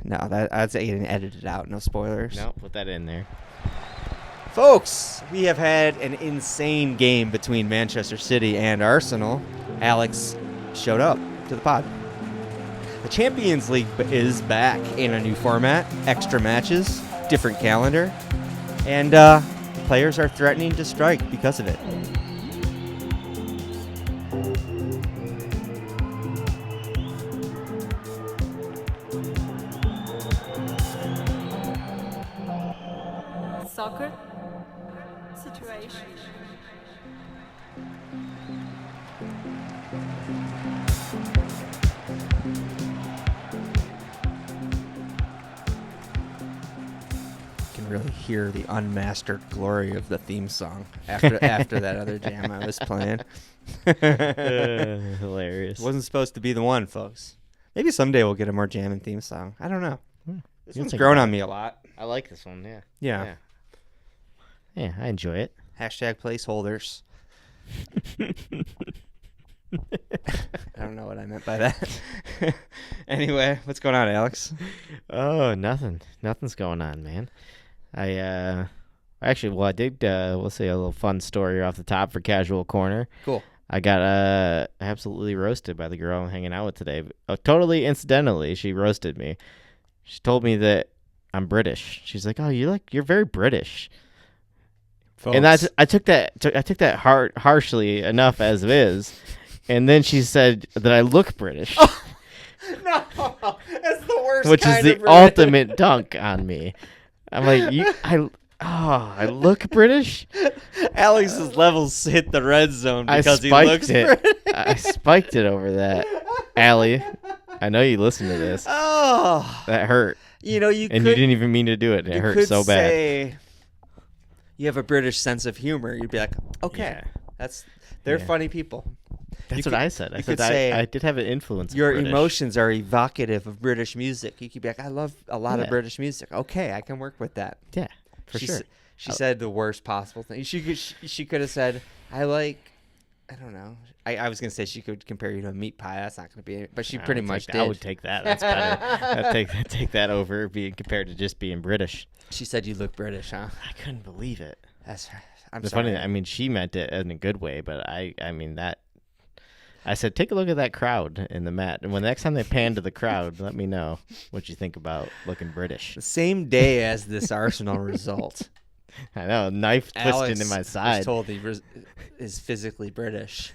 No, that's getting edited out. No spoilers. No, put that in there. Folks, we have had an insane game between Manchester City and Arsenal. Alex showed up to the pod. The Champions League is back in a new format, extra matches, different calendar, and players are threatening to strike because of it. Soccer situation. Can really hear the unmastered glory of the theme song after that other jam I was playing. Hilarious. Wasn't supposed to be the one, folks. Maybe someday we'll get a more jamming theme song. I don't know. This one's grown on me a lot. I like this one, yeah. Yeah. I enjoy it. Hashtag placeholders. I don't know what I meant by that. Anyway, what's going on, Alex? Oh, nothing. Nothing's going on, man. I did, we'll say a little fun story off the top for Casual Corner. Cool. I got absolutely roasted by the girl I'm hanging out with today. Totally incidentally, she roasted me. She told me that I'm British. She's like, "Oh, you're very British." Folks. And I took that harshly enough as it is. And then she said that I look British. No, that's the worst. Which is the ultimate dunk on me. I'm like, I look British? Alex's levels hit the red zone because he looks it. British. I spiked it over that. Allie, I know you listen to this. Oh, That hurt. you didn't even mean to do it. And it hurt so bad. Say you have a British sense of humor. You'd be like, okay, Yeah. they're Yeah. funny people. That's what I said. I said say I did have an influence. Your of British. emotions are evocative of British music. You could be like, I love a lot of Yeah. British music. Okay, I can work with that. Yeah, for sure. She said the worst possible thing. She could have said, I don't know. I was going to say she could compare you to a meat pie. That's not going to be it. But she pretty much did. I would take that. That's better. I'd take that over being compared to just being British. She said you look British, huh? I couldn't believe it. I'm The sorry. funny, she meant it in a good way, but I mean that. I said, take a look at that crowd in the mat, and when the next time they pan to the crowd, let me know what you think about looking British. The same day as this Arsenal result, I know, knife Alex twisted in my side. was told he is physically British.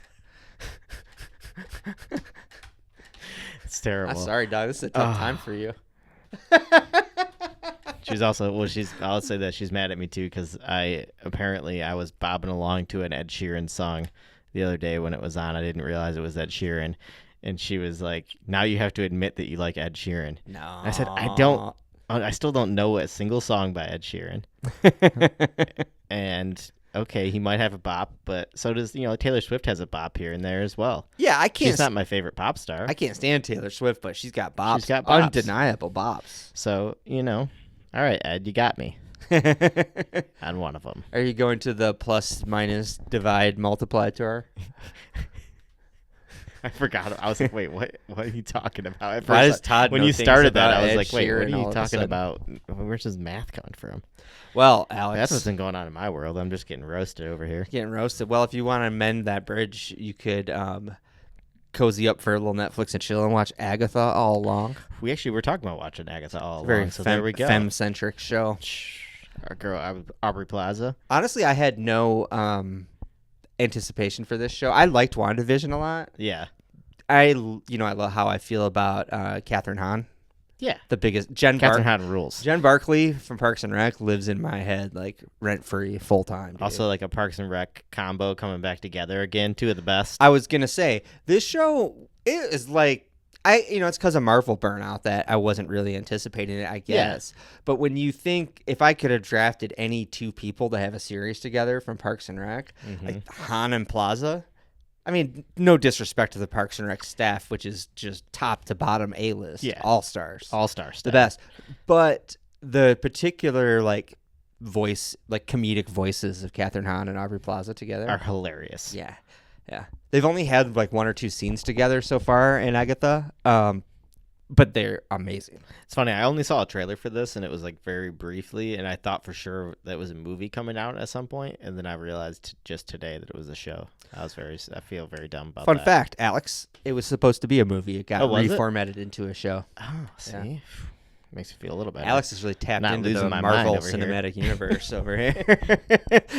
It's terrible. I'm sorry, dog. This is a tough time for you. She's also I'll say that she's mad at me too because I was bobbing along to an Ed Sheeran song the other day when it was on. I didn't realize it was Ed Sheeran, and she was like, "Now you have to admit that you like Ed Sheeran." No, I said, "I don't. I still don't know a single song by Ed Sheeran." And okay, he might have a bop, but so does Taylor Swift has a bop here and there as well. Yeah, I can't. She's not my favorite pop star. I can't stand Taylor Swift, but she's got bops. She's got bops. Undeniable bops. So all right, Ed, you got me on one of them. Are you going to the plus minus divide multiply tour? I forgot. I was like, wait, what are you talking about? At Why first, does Todd when know you things started that, about I was Ed like, wait, what Sheeran are all you of a talking sudden? about? Where's this math coming from? Well, Alex, That's what's been going on in my world. I'm just getting roasted over here. getting roasted. Well, if you want to mend that bridge, you could cozy up for a little Netflix and chill and watch Agatha all along. We actually were talking about watching Agatha all Very along, so there we go. femme-centric show. Our girl, Aubrey Plaza. Honestly, I had no anticipation for this show. I liked WandaVision a lot. Yeah. I love how I feel about Catherine Hahn. Yeah. The biggest Catherine Hahn rules. Jen Barkley from Parks and Rec lives in my head like rent free full time. Also, like a Parks and Rec combo coming back together again. Two of the best. I was gonna say this show is like it's because of Marvel burnout that I wasn't really anticipating it. I guess, but when you think if I could have drafted any two people to have a series together from Parks and Rec, like Han and Plaza. I mean, no disrespect to the Parks and Rec staff, which is just top to bottom A-list, all-stars. All-stars. The best. But the particular, voice, comedic voices of Catherine Hahn and Aubrey Plaza together are hilarious. Yeah. Yeah. They've only had, one or two scenes together so far in Agatha. but they're amazing. It's funny. I only saw a trailer for this, and it was like very briefly, and I thought for sure that was a movie coming out at some point, and then I realized just today that it was a show. I feel very dumb about Fun that. fact, Alex, it was supposed to be a movie. It got was it? reformatted into a show. Oh, see, Yeah. Makes me feel a little better. Alex is really tapped Not into losing the my mind Marvel over here. Cinematic Universe over here.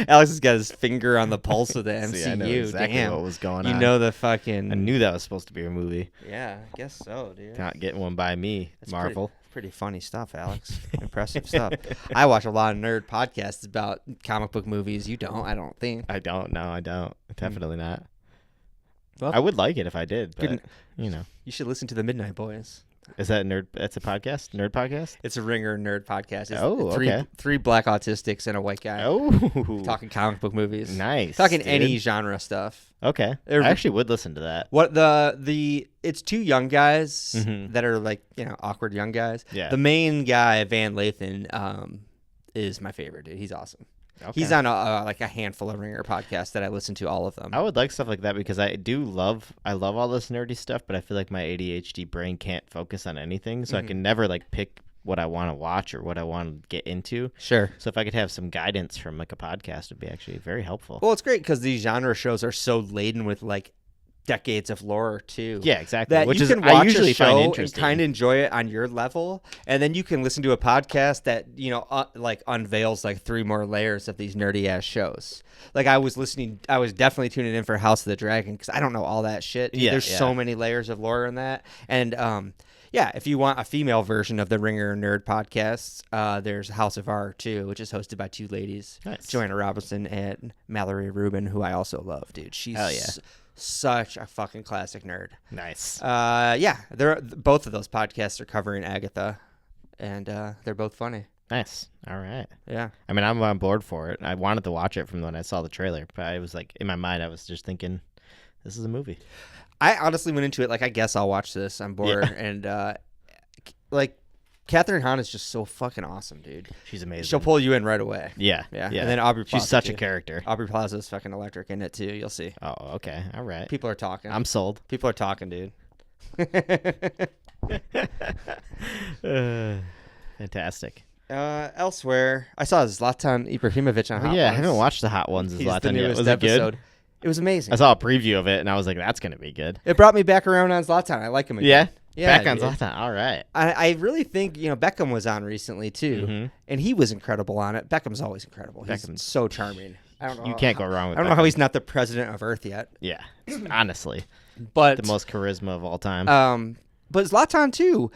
Alex has got his finger on the pulse of the MCU. See, I know exactly Damn. what was going You on. know the fucking. I knew that was supposed to be a movie. Yeah, I guess so, dude. Not getting one by me, That's Marvel. Pretty funny stuff, Alex. Impressive stuff. I watch a lot of nerd podcasts about comic book movies. You don't, I don't think. I don't. No, I don't. Definitely not. Well, I would like it if I did, but Good. you know, You should listen to the Midnight Boys. is that nerd? That's a podcast, nerd podcast. It's a Ringer nerd podcast. It's Oh, okay. Three black autistics and a white guy Oh, talking comic book movies. nice. Talking dude. any genre stuff. Okay, I They're- actually would listen to that. What it's two young guys Mhm. that are like, awkward young guys. Yeah. The main guy, Van Lathan, is my favorite dude. He's awesome. Okay. He's on a handful of Ringer podcasts that I listen to, all of them. I would like stuff like that because I love all this nerdy stuff, but I feel like my ADHD brain can't focus on anything, so I can never like pick what I want to watch or what I want to get into. Sure. So if I could have some guidance from like a podcast, would be actually very helpful. Well, it's great because these genre shows are so laden with like decades of lore too. Yeah, exactly. That Which you is can I watch usually a find show and interesting. kind of enjoy it on your level, and then you can listen to a podcast that like unveils like 3 more layers of these nerdy ass shows. Like I was definitely tuning in for House of the Dragon because I don't know all that shit. Yeah, There's yeah. so many layers of lore in that, and if you want a female version of the Ringer Nerd podcasts, there's House of R too, which is hosted by 2 ladies, Nice. Joanna Robinson and Mallory Rubin, who I also love, dude. She's Hell yeah. such a fucking classic nerd. Nice. They're both of those podcasts are covering Agatha, and they're both funny. Nice. All right. Yeah. I mean, I'm on board for it. I wanted to watch it from when I saw the trailer, but I was like, in my mind, I was just thinking, this is a movie. I honestly went into it like, I guess I'll watch this. I'm bored, and like Catherine Hahn is just so fucking awesome, dude. She's amazing. She'll pull you in right away. Yeah. Yeah. And then Aubrey Plaza. She's such too. a character. Aubrey Plaza is fucking electric in it too. You'll see. Oh, okay. All right. People are talking. I'm sold. People are talking, dude. Fantastic. Elsewhere, I saw Zlatan Ibrahimovic on Hot Oh, yeah, I Ones. haven't watched the Hot Ones. He's Zlatan the yet. newest Was it episode. good? It was amazing. I saw a preview of it, and I was like, that's going to be good. It brought me back around on Zlatan. I like him again. Yeah, Back on dude. Zlatan. All right. I really think, Beckham was on recently too, Mhm. and he was incredible on it. Beckham's always incredible. He's Beckham's- so charming. I don't know. You can't go wrong with I don't know how Beckham. he's not the president of Earth yet, Yeah. Honestly. but The most charisma of all time. but Zlatan too.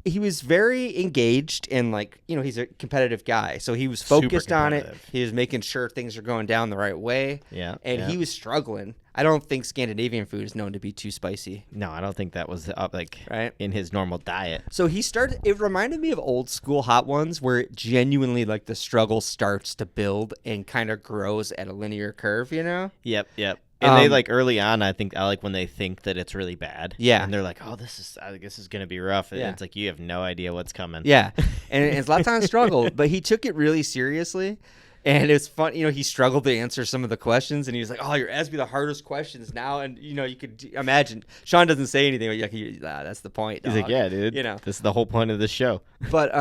He was very engaged and he's a competitive guy, so he was Super focused on it. competitive. He was making sure things are going down the right way. Yeah, and yeah. he was struggling. I don't think Scandinavian food is known to be too spicy. No, I don't think that was up Right. in his normal diet. So it reminded me of old school Hot Ones where it genuinely the struggle starts to build and kind of grows at a linear curve, Yep. And they Um, early on, I like when they think that it's really bad. Yeah. And they're like, oh, this is going to be rough. And Yeah. it's like, you have no idea what's coming. Yeah. And Zlatan struggled, but he took it really seriously. And it's fun, he struggled to answer some of the questions, and he was like, "Oh, you're asking me the hardest questions now." And you could imagine. Sean doesn't say anything, but that's the point. He's like, dog." yeah, dude. This is the whole point of this show. But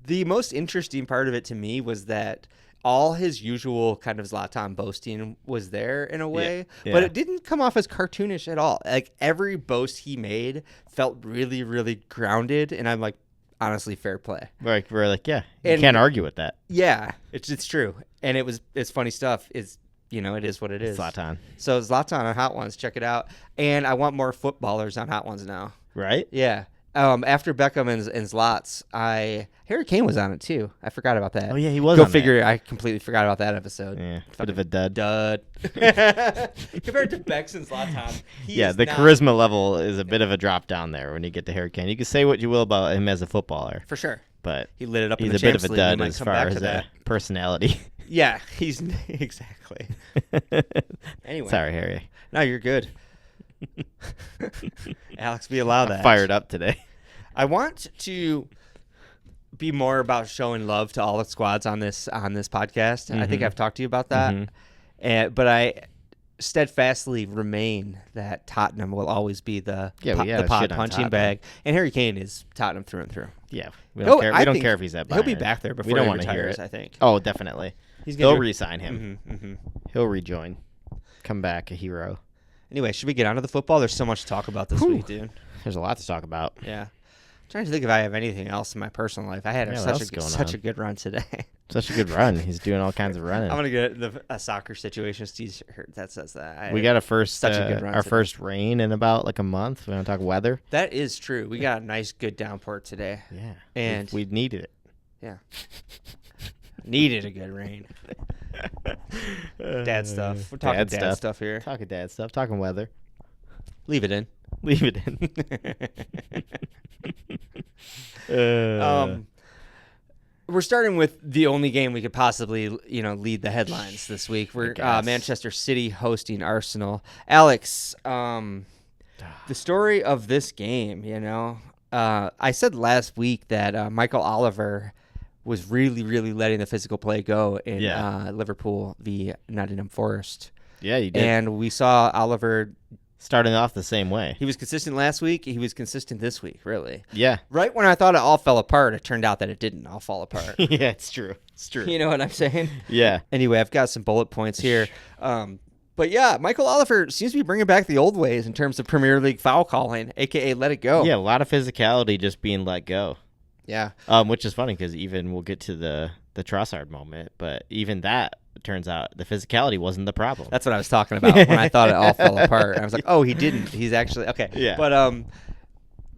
the most interesting part of it to me was that all his usual kind of Zlatan boasting was there in a way, Yeah. but it didn't come off as cartoonish at all. Like every boast he made felt really, really grounded, and I'm like, honestly, fair play. We're like, yeah, you And- can't argue with that. Yeah, it's true, and it's funny stuff. It is what it is. Zlatan. So Zlatan on Hot Ones, check it out. And I want more footballers on Hot Ones now. Right? Yeah. After Beckham and Zlats, Harry Kane was on it too. I forgot about that. Oh, yeah, he was Go on figure. I completely forgot about that episode. Yeah, bit of a dud. Dud. Compared to Bex and Zlatan, Yeah, the charisma level is a bit of a drop down there when you get to Harry Kane. You can say what you will about him as a footballer, for sure. but He lit it up. he's in the a bit of Champs a League. We dud might as come far back as to that. personality. Yeah, he's exactly. Anyway, Sorry, Harry. no, you're good. Alex, we allow that. Fired up today. I want to be more about showing love to all the squads on this podcast. I think I've talked to you about that. But steadfastly remain that Tottenham will always be the Yeah, we gotta pod shit on punching Tottenham. bag, and Harry Kane is Tottenham through and through. Yeah, we don't care. I We don't think care if he's at Bayern. He'll be back there before we don't he want to hear retires. it. I think. Oh, definitely. He's They'll gonna re-sign him. Mm-hmm. He'll rejoin. Come back a hero. Anyway, should we get onto the football? There's so much to talk about this week, dude. There's a lot to talk about. Yeah. I'm trying to think if I have anything else in my personal life. I had Yeah, what such else is going such on? a good run today. Such a good run. He's doing all kinds of running. I'm gonna get a soccer situations T-shirt that says that. We got a first such a good run our today. first rain in about like a month. We want to talk weather. That is true. We got a nice good downpour today. Yeah, And we needed it. yeah, needed a good rain. Dad stuff. We're talking dad stuff here. Talking dad stuff. Talking weather. Leave it in. Leave it in. We're starting with the only game we could possibly, lead the headlines this week. We're guess. Manchester City hosting Arsenal. Alex, the story of this game, I said last week that Michael Oliver was really, really letting the physical play go in Liverpool v Nottingham Forest. Yeah, you did. And we saw Oliver Starting off the same way. He was consistent last week. He was consistent this week, really. Yeah. Right when I thought it all fell apart, it turned out that it didn't all fall apart. Yeah, it's true. It's true. You know what I'm saying? Yeah. Anyway, I've got some bullet points here. But yeah, Michael Oliver seems to be bringing back the old ways in terms of Premier League foul calling, a.k.a. let it go. Yeah, a lot of physicality just being let go. Yeah. Which is funny because even we'll get to the Trossard moment, but even that, it turns out the physicality wasn't the problem. That's what I was talking about when I thought it all fell apart. I was like, oh, he didn't. He's actually okay. Yeah. But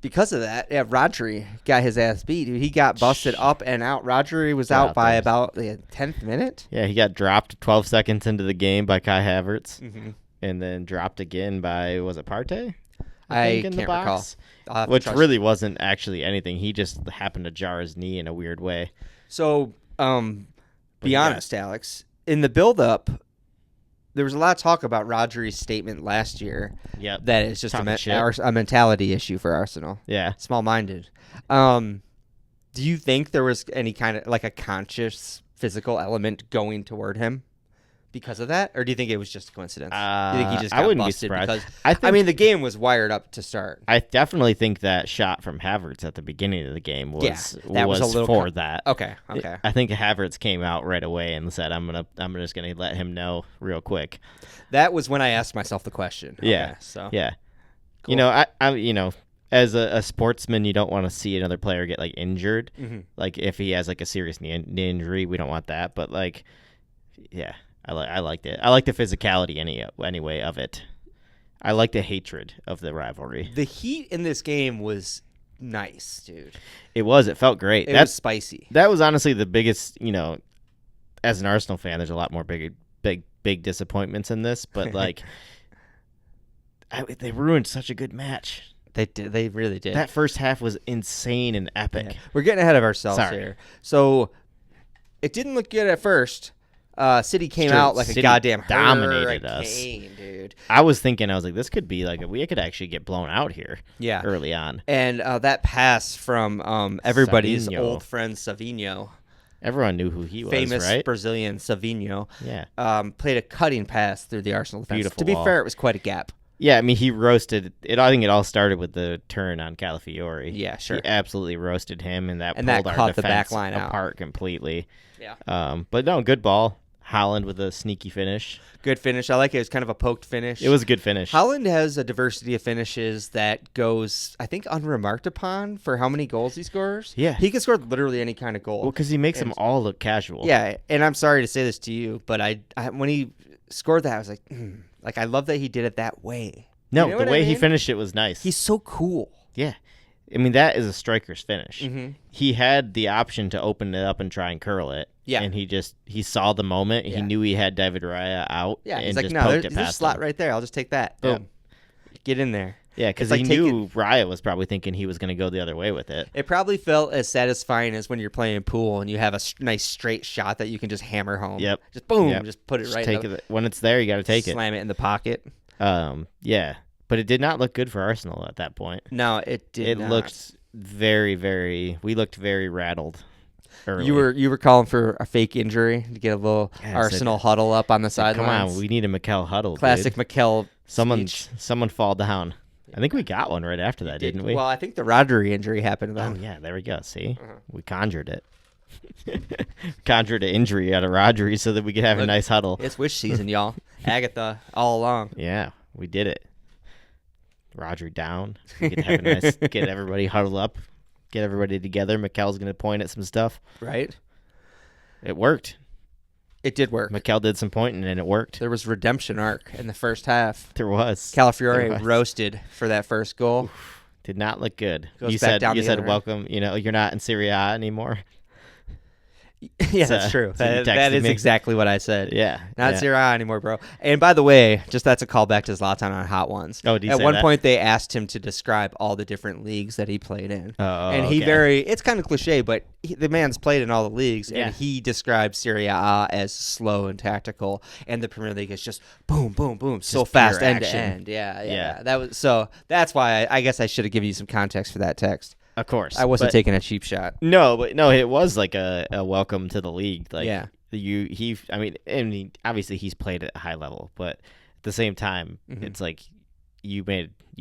because of that, Rodri got his ass beat. He got busted up and out. Rodri was out by about the 10th minute. Yeah, he got dropped 12 seconds into the game by Kai Havertz, and then dropped again by, was it Partey? I can't recall. Which really wasn't actually anything. He just happened to jar his knee in a weird way. So, be honest, Alex. In the build-up, there was a lot of talk about Rodri's statement last year. Yep. That it's just Talking a mentality issue for Arsenal. Yeah. Small-minded. Do you think there was any kind of like a conscious physical element going toward him because of that, or do you think it was just a coincidence? Do you think he just got I wouldn't busted be surprised. because I mean the game was wired up to start. I definitely think that shot from Havertz at the beginning of the game was that was a little for that. Okay. I think Havertz came out right away and said, "I'm just gonna let him know real quick." That was when I asked myself the question. Yeah. Okay, so Yeah. Cool. I as a sportsman, you don't want to see another player get like injured. Like if he has like a serious knee injury, we don't want that. But like, yeah. I liked it. I like the physicality anyway of it. I like the hatred of the rivalry. The heat in this game was nice, dude. It was. It felt great. It was spicy. That was honestly the biggest. As an Arsenal fan, there's a lot more big disappointments in this, but like, they ruined such a good match. They did. They really did. That first half was insane and epic. Yeah. We're getting ahead of ourselves here. So it didn't look good at first. City came out like a goddamn dominated hurricane, us, dude. I was thinking, this could be like we could actually get blown out here. Yeah, early on. And that pass from everybody's Savinho. old friend Savinho, everyone knew who he was, famous right? Brazilian Savinho. Yeah, played a cutting pass through the Arsenal defense. Beautiful To be ball. fair, it was quite a gap. Yeah, I mean, he roasted it. I think it all started with the turn on Calafiori. Yeah, sure. He absolutely roasted him, and that that pulled caught our the defense back line apart completely. Yeah. But no, good ball. Holland with a sneaky finish. Good finish. I like it. It was kind of a poked finish. It was a good finish. Holland has a diversity of finishes that goes, I think, unremarked upon for how many goals he scores. Yeah. He can score literally any kind of goal. Well, because he makes them all look casual. Yeah, and I'm sorry to say this to you, but I when he scored that, I was like, like I love that he did it that way. No, You know the what way I he mean? finished it was nice. He's so cool. Yeah. I mean, that is a striker's finish. He had the option to open it up and try and curl it. Yeah. And he saw the moment. Yeah. He knew he had David Raya out. Yeah, and he's like, just no, poked there's it a past slot him. right there. I'll just take that. Yeah. Boom. Get in there. Yeah, because It's he like knew Raya was probably thinking he was going to go the other way with it. It probably felt as satisfying as when you're playing pool and you have a nice straight shot that you can just hammer home. Yep. Just boom, Yep. just put it Just right take up. it. When it's there, you got to take it. Slam it in the pocket. Yeah. But it did not look good for Arsenal at that point. No, it did It not. looked very, very. We looked very rattled early. You were calling for a fake injury to get a little Yeah, I Arsenal said- huddle up on the Come sidelines. on, we need a Mikel huddle. Classic dude. Mikel Someone speech. fall down. I think we got one right after that, didn't we? Well, I think the Rodri injury happened Oh then. yeah, there we go. See, Uh-huh. we conjured it. Conjured an injury out of Rodri so that we could have a Look, nice huddle. It's wish season, y'all. Agatha all along. Yeah, we did it. Rodri down. We could have a nice get everybody huddle up, get everybody together. Mikel's gonna point at some stuff. Right? It worked. It did work. Mikel did some pointing and it worked. There was redemption arc in the first half. There was. Calafiore There was. roasted for that first goal. Did not look good. Goes You back said down you the said other end. welcome. You're not in Serie A anymore. Yeah, that's true. so you That texted is me? exactly what I said. Yeah. Not yeah. Serie A anymore, bro. And by the way, just that's a callback to Zlatan on Hot Ones. Oh, did he At say one that? point, they asked him to describe all the different leagues that he played in. Oh, And he okay. it's kind of cliche, but the man's played in all the leagues, Yeah. and he describes Serie A as slow and tactical, and the Premier League is just boom, boom, boom, so Just fast, pure end to action. end. Yeah. Yeah. That's why I guess I should have given you some context for that text. Of course. I wasn't but- taking a cheap shot. No, it was like a welcome to the league. Like Yeah. obviously he's played at a high level, but at the same time, Mhm. it's like you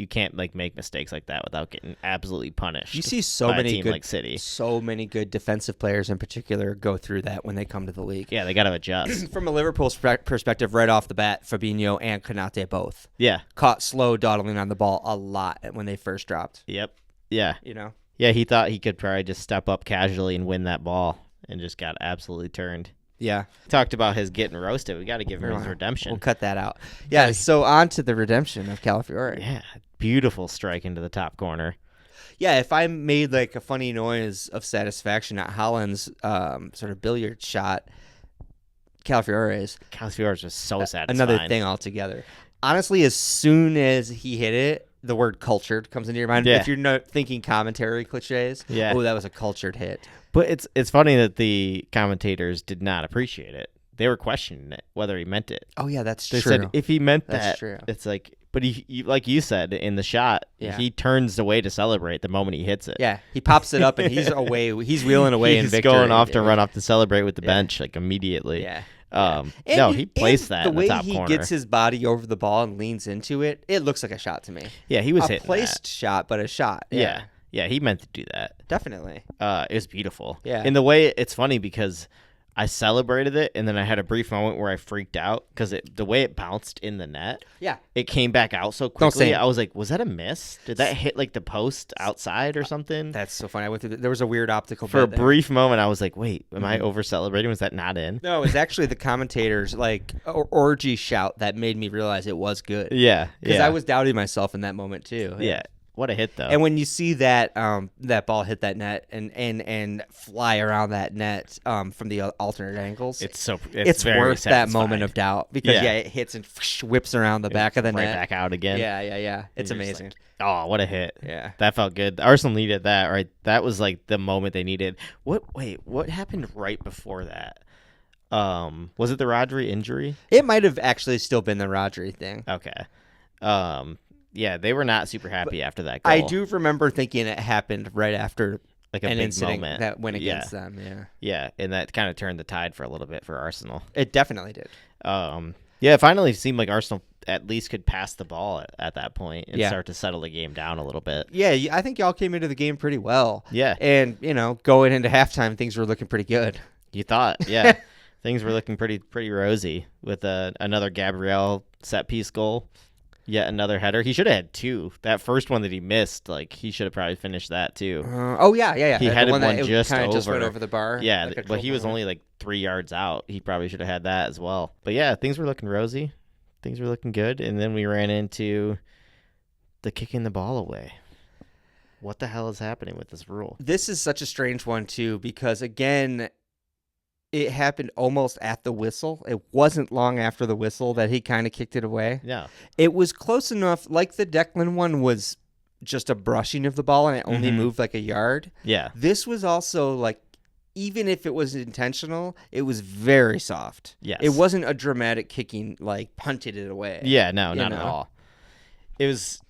can't like make mistakes like that without getting absolutely punished. You see so by a many team good, like City. so many good defensive players in particular go through that when they come to the league. Yeah, they got to adjust. From a Liverpool perspective, right off the bat, Fabinho and Konate both Yeah. caught slow dawdling on the ball a lot when they first dropped. Yep. Yeah. You know, Yeah. He thought he could probably just step up casually and win that ball, and just got absolutely turned. yeah. Talked about his getting roasted. We got to give him his We'll redemption. cut that out. Yeah. So on to the redemption of Calafiore. Yeah. Beautiful strike into the top corner. Yeah, if I made like a funny noise of satisfaction at Holland's sort of billiard shot, Calafiore's Calafiore's just so satisfying. another thing altogether. Honestly, as soon as he hit it, the word cultured comes into your mind. Yeah. If you're not thinking commentary cliches, Yeah. oh, that was a cultured hit. But it's funny that the commentators did not appreciate it. They were questioning it, whether he meant it. Oh, yeah, that's They true. said if he meant That's that, true. it's like, but he like you said in the shot, Yeah. he turns away to celebrate the moment he hits it. Yeah, he pops it up and he's away. He's wheeling away in He's victory. going off to run off to celebrate with the Yeah. bench like immediately. Yeah. No, And he placed that the in way the top he corner. gets his body over the ball and leans into it. It looks like a shot to me. Yeah, he was A hitting placed that. shot, but a shot. Yeah, he meant to do that. Definitely. It was beautiful. Yeah. In the way, it's funny because I celebrated it, and then I had a brief moment where I freaked out because the way it bounced in the net, Yeah. it came back out so Don't say quickly. it. I was like, was that a miss? Did that hit like the post outside or something? That's so funny. I went through. There was a weird optical For a bit there. brief moment, I was like, wait, am I Mhm. over celebrating? Was that not in? No, it was actually the commentators' like orgy shout that made me realize it was good. Yeah. Because yeah. I was doubting myself in that moment too. Yeah. What a hit, though. And when you see that that ball hit that net and fly around that net from the alternate angles, it's worth very that satisfying. moment of doubt because Yeah. it hits and whips around the back of the right net. back out again. Yeah. It's You're just amazing. like, oh, what a hit. Yeah. That felt good. Arsenal needed that, right? That was like the moment they needed. What happened right before that? Was it the Rodri injury? It might have actually still been the Rodri thing. Okay. Yeah, they were not super happy after that goal. I do remember thinking it happened right after like a an big incident moment. that went Yeah. against them. Yeah. Yeah, and that kind of turned the tide for a little bit for Arsenal. It definitely did. Yeah, it finally seemed like Arsenal at least could pass the ball at that point and Yeah. start to settle the game down a little bit. Yeah, I think y'all came into the game pretty well. Yeah. And, going into halftime, things were looking pretty good. You thought, yeah. Things were looking pretty rosy with another Gabriel set piece goal. Yet another header. He should have had two. That first one that he missed, like he should have probably finished that too. Yeah. He The headed one that one it just kinda just went over. over the bar. Yeah, like a but he dribble was one. only like 3 yards out. He probably should have had that as well. But yeah, things were looking rosy. Things were looking good. And then we ran into the kicking the ball away. What the hell is happening with this rule? This is such a strange one too because again, it happened almost at the whistle. It wasn't long after the whistle that he kind of kicked it away. Yeah. It was close enough. Like the Declan one was just a brushing of the ball and it only Mhm. moved like a yard. Yeah. This was also like, even if it was intentional, it was very soft. Yes. It wasn't a dramatic kicking, like punted it away. Yeah, no, You not at know? all. It was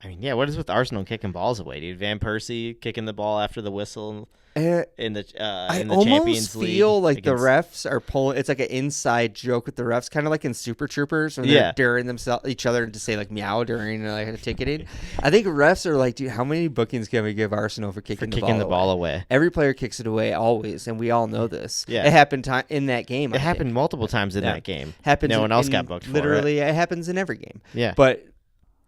I mean, yeah, what is with Arsenal kicking balls away, dude? Van Persie kicking the ball after the whistle in the I in the almost Champions League. feel like against... the refs are pulling. It's like an inside joke with the refs, kind of like in Super Troopers when they're daring each other to say like meow during like a ticketing. I think refs are like, dude, how many bookings can we give Arsenal for kicking the ball away? Every player kicks it away always, and we all know this. Yeah, it happened in that game. It happened multiple times in that game. Happens. No one else got booked. Literally, it happens in every game. Yeah, but.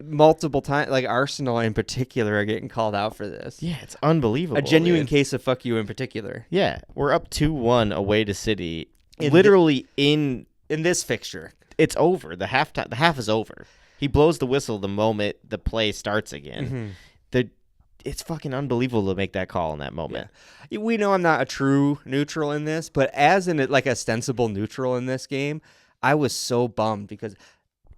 Multiple times, like Arsenal in particular, are getting called out for this. Yeah, it's unbelievable. A genuine case of fuck you in particular. Yeah, we're up 2-1 away to City. Literally in this fixture, it's over. The half is over. He blows the whistle the moment the play starts again. It's fucking unbelievable to make that call in that moment. Yeah. We know I'm not a true neutral in this, but as like a sensible neutral in this game, I was so bummed because.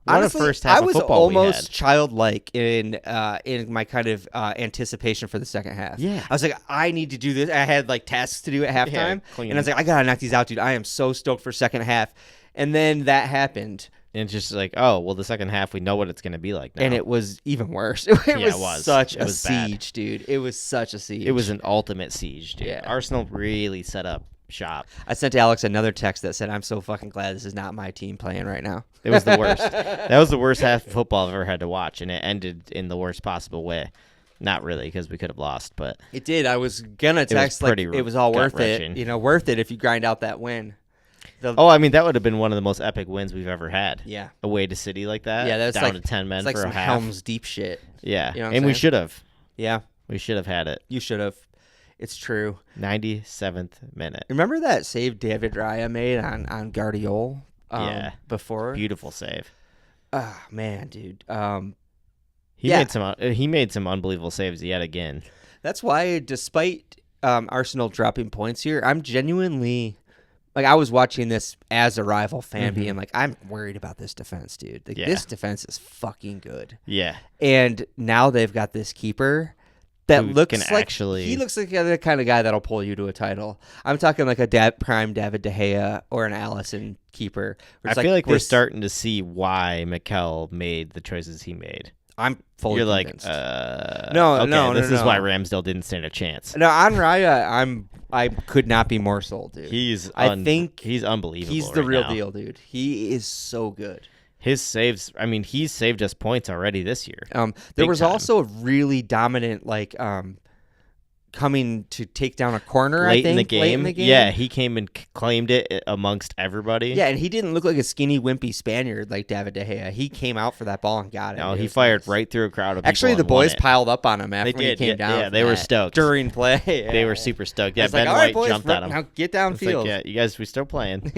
Honestly, first half I was of football almost childlike in my kind of anticipation for the second half. Yeah, I was like, I need to do this. I had like tasks to do at halftime, and I was like, I gotta knock these out, dude. I am so stoked for second half. And then that happened, and it's just like, oh well, the second half we know what it's gonna be like now, and it was even worse. It was such a siege, dude. It was such a siege. It was an ultimate siege, dude. Yeah. Arsenal really set up shop. I sent Alex another text that said, I'm so fucking glad this is not my team playing right now. It was the worst. That was the worst half of football I've ever had to watch, and it ended in the worst possible way. Not really, because we could have lost, but it did. I was gonna text like it was all worth it. You know, worth it if you grind out that win. I mean, that would have been one of the most epic wins we've ever had. Yeah, away to City like that. Yeah, that's down like, to 10 men like for some a half. Helm's Deep shit. Yeah, you know and we should have. Yeah, we should have had it. You should have. It's true. 97th minute. Remember that save David Raya made on Guardiola? Before beautiful save. Oh man, dude. He made some unbelievable saves yet again. That's why, despite Arsenal dropping points here, I'm genuinely like I was watching this as a rival fan, being like, I'm worried about this defense, dude. Like, this defense is fucking good. Yeah. And now they've got this keeper. That looks like he looks like the kind of guy that'll pull you to a title. I'm talking like a prime David De Gea or an Alisson keeper. I feel like we're starting to see why Mikel made the choices he made. I'm fully convinced. No. This is why Ramsdale didn't stand a chance. No, on Raya, I could not be more sold, dude. I think he's unbelievable. He's the real now. deal, dude. He is so good. His saves, I mean, he's saved us points already this year. There was also a really dominant, like, coming to take down a corner, late in the game. Yeah, he came and claimed it amongst everybody. Yeah, and he didn't look like a skinny, wimpy Spaniard like David De Gea. He came out for that ball and got it. No, he fired right through a crowd of people. Actually, the boys piled up on him after he came down. Yeah, they were stoked. During play. Yeah. They were super stoked. Yeah, Ben White jumped at him. Now get downfield. Like, yeah, you guys, we still playing.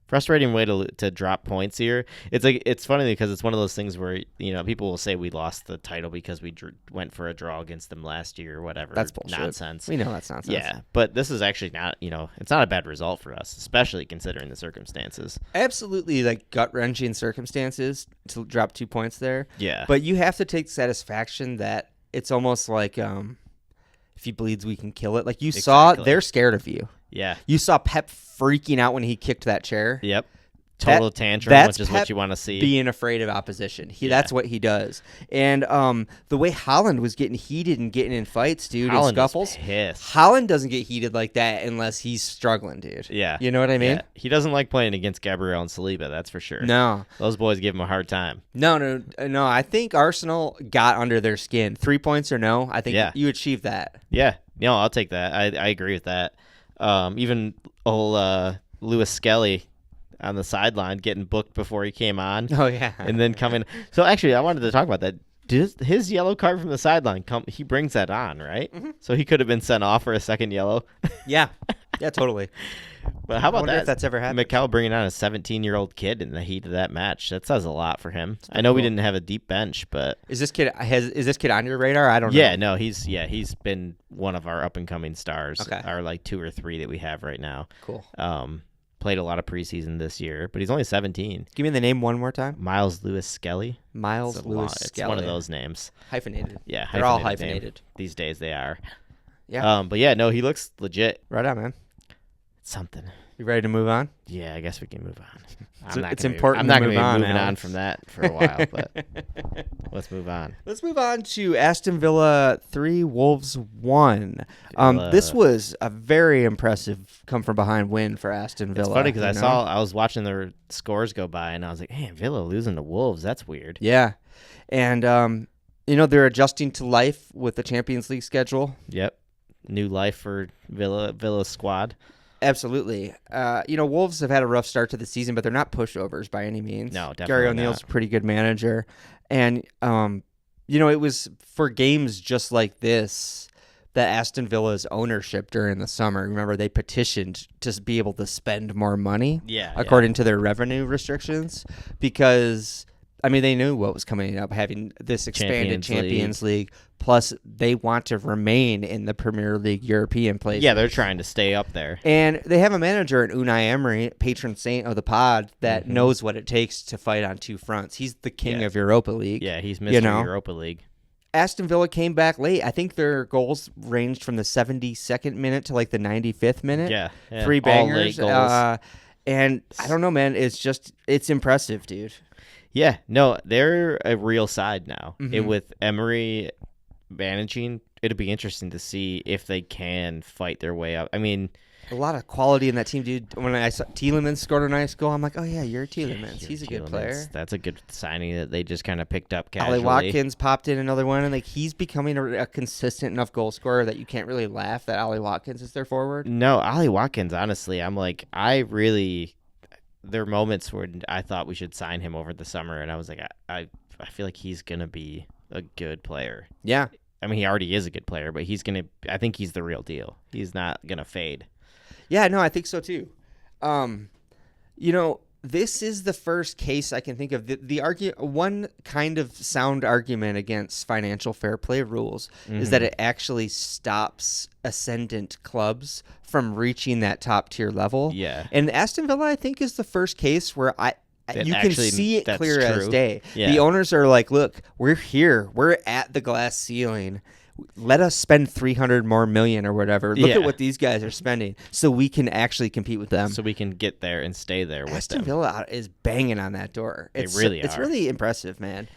Frustrating way to drop points here. It's funny because it's one of those things where people will say we lost the title because we went for a draw against them last year or whatever. That's bullshit. Nonsense. We know that's nonsense. Yeah, but this is actually not. It's not a bad result for us, especially considering the circumstances. Absolutely, like gut-wrenching circumstances to drop 2 points there. Yeah, but you have to take satisfaction that it's almost like if he bleeds, we can kill it. Like you saw, they're scared of you. Yeah. You saw Pep freaking out when he kicked that chair. Yep. Total tantrum, which is what you want to see. Being afraid of opposition. That's what he does. And the way Haaland was getting heated and getting in fights, dude, and scuffles. Haaland doesn't get heated like that unless he's struggling, dude. Yeah. You know what I mean? Yeah. He doesn't like playing against Gabriel and Saliba, that's for sure. No. Those boys give him a hard time. No. I think Arsenal got under their skin. 3 points or no, I think you achieved that. Yeah. No, I'll take that. I agree with that. Even old Lewis Skelly on the sideline getting booked before he came on. Oh, yeah. And then coming. So, actually, I wanted to talk about that. His yellow card from the sideline, he brings that on, right? Mm-hmm. So he could have been sent off for a second yellow. Yeah, totally. But how about that? If that's ever happened. Mikel bringing on a 17-year-old kid in the heat of that match. That says a lot for him. I know we didn't have a deep bench, but is this kid on your radar? I don't know. Yeah, no, he's been one of our up-and-coming stars. Okay. Our like 2 or 3 that we have right now. Cool. Played a lot of preseason this year, but he's only 17. Give me the name one more time. Miles Lewis Skelly. Miles Lewis Skelly. It's one of those names. Hyphenated. Yeah, they're all hyphenated. These days they are. Yeah. But yeah, no, he looks legit. Right on, man. It's something. You ready to move on? Yeah, I guess we can move on. It's important I'm not to going to move be on, moving on Alex. from that for a while, but let's move on. Let's move on to Aston Villa 3, Wolves 1. Villa. This was a very impressive come-from-behind win for Aston Villa. It's funny because I was watching the scores go by, and I was like, man, Villa losing to Wolves, that's weird. Yeah. And, they're adjusting to life with the Champions League schedule. Yep. New life for Villa's squad. Absolutely. Wolves have had a rough start to the season, but they're not pushovers by any means. No, definitely Gary O'Neill's a pretty good manager. And, it was for games just like this that Aston Villa's ownership during the summer, remember, they petitioned to be able to spend more money according to their revenue restrictions because, they knew what was coming up, having this expanded Champions League. Plus, they want to remain in the Premier League European places. Yeah, they're trying to stay up there. And they have a manager in Unai Emery, patron saint of the pod, that knows what it takes to fight on two fronts. He's the king of Europa League. Yeah, he's Mr. Europa League. Aston Villa came back late. I think their goals ranged from the 72nd minute to like the 95th minute. Yeah. 3 bangers. All late goals. And I don't know, man. It's impressive, dude. Yeah, no, they're a real side now. Mm-hmm. With Emery managing, it'll be interesting to see if they can fight their way up. A lot of quality in that team, dude. When I saw Tielemans scored a nice goal, I'm like, oh, yeah, you're Tielemans. He's a good player. That's a good signing that they just kind of picked up Ali casually. Watkins popped in another one, and he's becoming a consistent enough goal scorer that you can't really laugh that Ali Watkins is their forward. No, Ali Watkins, honestly, I'm like, there are moments where I thought we should sign him over the summer, and I was like, I feel like he's going to be a good player. Yeah. He already is a good player, but I think he's the real deal. He's not going to fade. Yeah, no, I think so too. This is the first case I can think of. One kind of sound argument against financial fair play rules is that it actually stops ascendant clubs from reaching that top tier level. Yeah. And Aston Villa, I think, is the first case where you can see it clear as day. Yeah. The owners are like, look, we're here. We're at the glass ceiling. Let us spend $300 million more or whatever. Look at what these guys are spending so we can actually compete with them. So we can get there and stay there with them. Aston Villa is banging on that door. It's really impressive, man.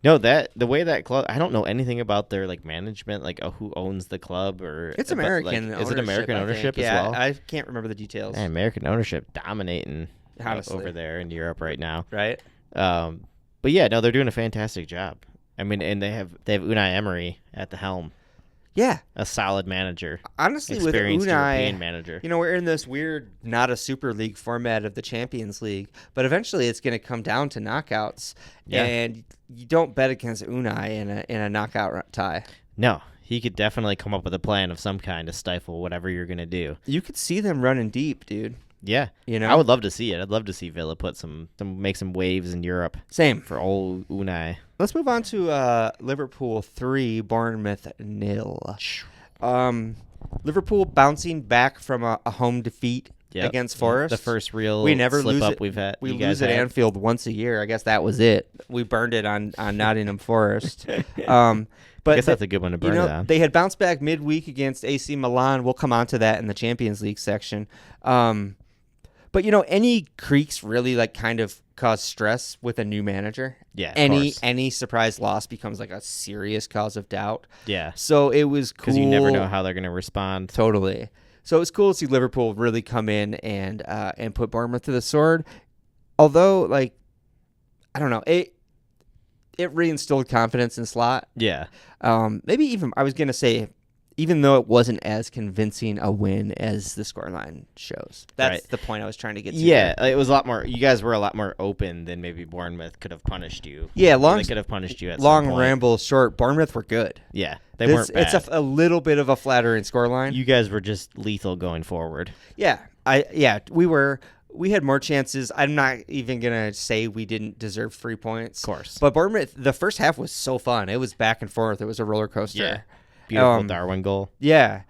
No, the way that club, I don't know anything about their management, who owns the club or it's American. Is it American ownership as well? I can't remember the details. Man, American ownership dominating Honestly. Over there in Europe right now. Right. But yeah, no, they're doing a fantastic job. And they have Unai Emery at the helm. Yeah, a solid manager. Honestly, with Unai, European manager. We're in this weird, not a Super League format of the Champions League, but eventually it's going to come down to knockouts, and you don't bet against Unai in a knockout tie. No, he could definitely come up with a plan of some kind to stifle whatever you're going to do. You could see them running deep, dude. Yeah, I would love to see it. I'd love to see Villa make some waves in Europe. Same for old Unai. Let's move on to Liverpool 3, Bournemouth 0. Liverpool bouncing back from a home defeat against Forest. The first real slip up we've had. We lose at Anfield once a year. I guess that was it. We burned it on Nottingham Forest. But I guess that's a good one to burn it on. They had bounced back midweek against AC Milan. We'll come on to that in the Champions League section. But any creaks really kind of cause stress with a new manager. Yeah. Any surprise loss becomes a serious cause of doubt. Yeah. So it was cool. Because you never know how they're going to respond. Totally. So it was cool to see Liverpool really come in and put Bournemouth to the sword. Although I don't know, it reinstilled confidence in Slot. Yeah. Maybe even I was gonna say, even though it wasn't as convincing a win as the scoreline shows. That's the point I was trying to get to. Yeah, it was a lot more. You guys were a lot more open than maybe Bournemouth could have punished you. Yeah, they could have punished you at long some point. ramble short. Bournemouth were good. Yeah, they weren't bad. It's a little bit of a flattering scoreline. You guys were just lethal going forward. Yeah, we were. We had more chances. I'm not even going to say we didn't deserve 3 points. Of course. But Bournemouth, the first half was so fun. It was back and forth. It was a roller coaster. Yeah. Beautiful Darwin goal. Yeah.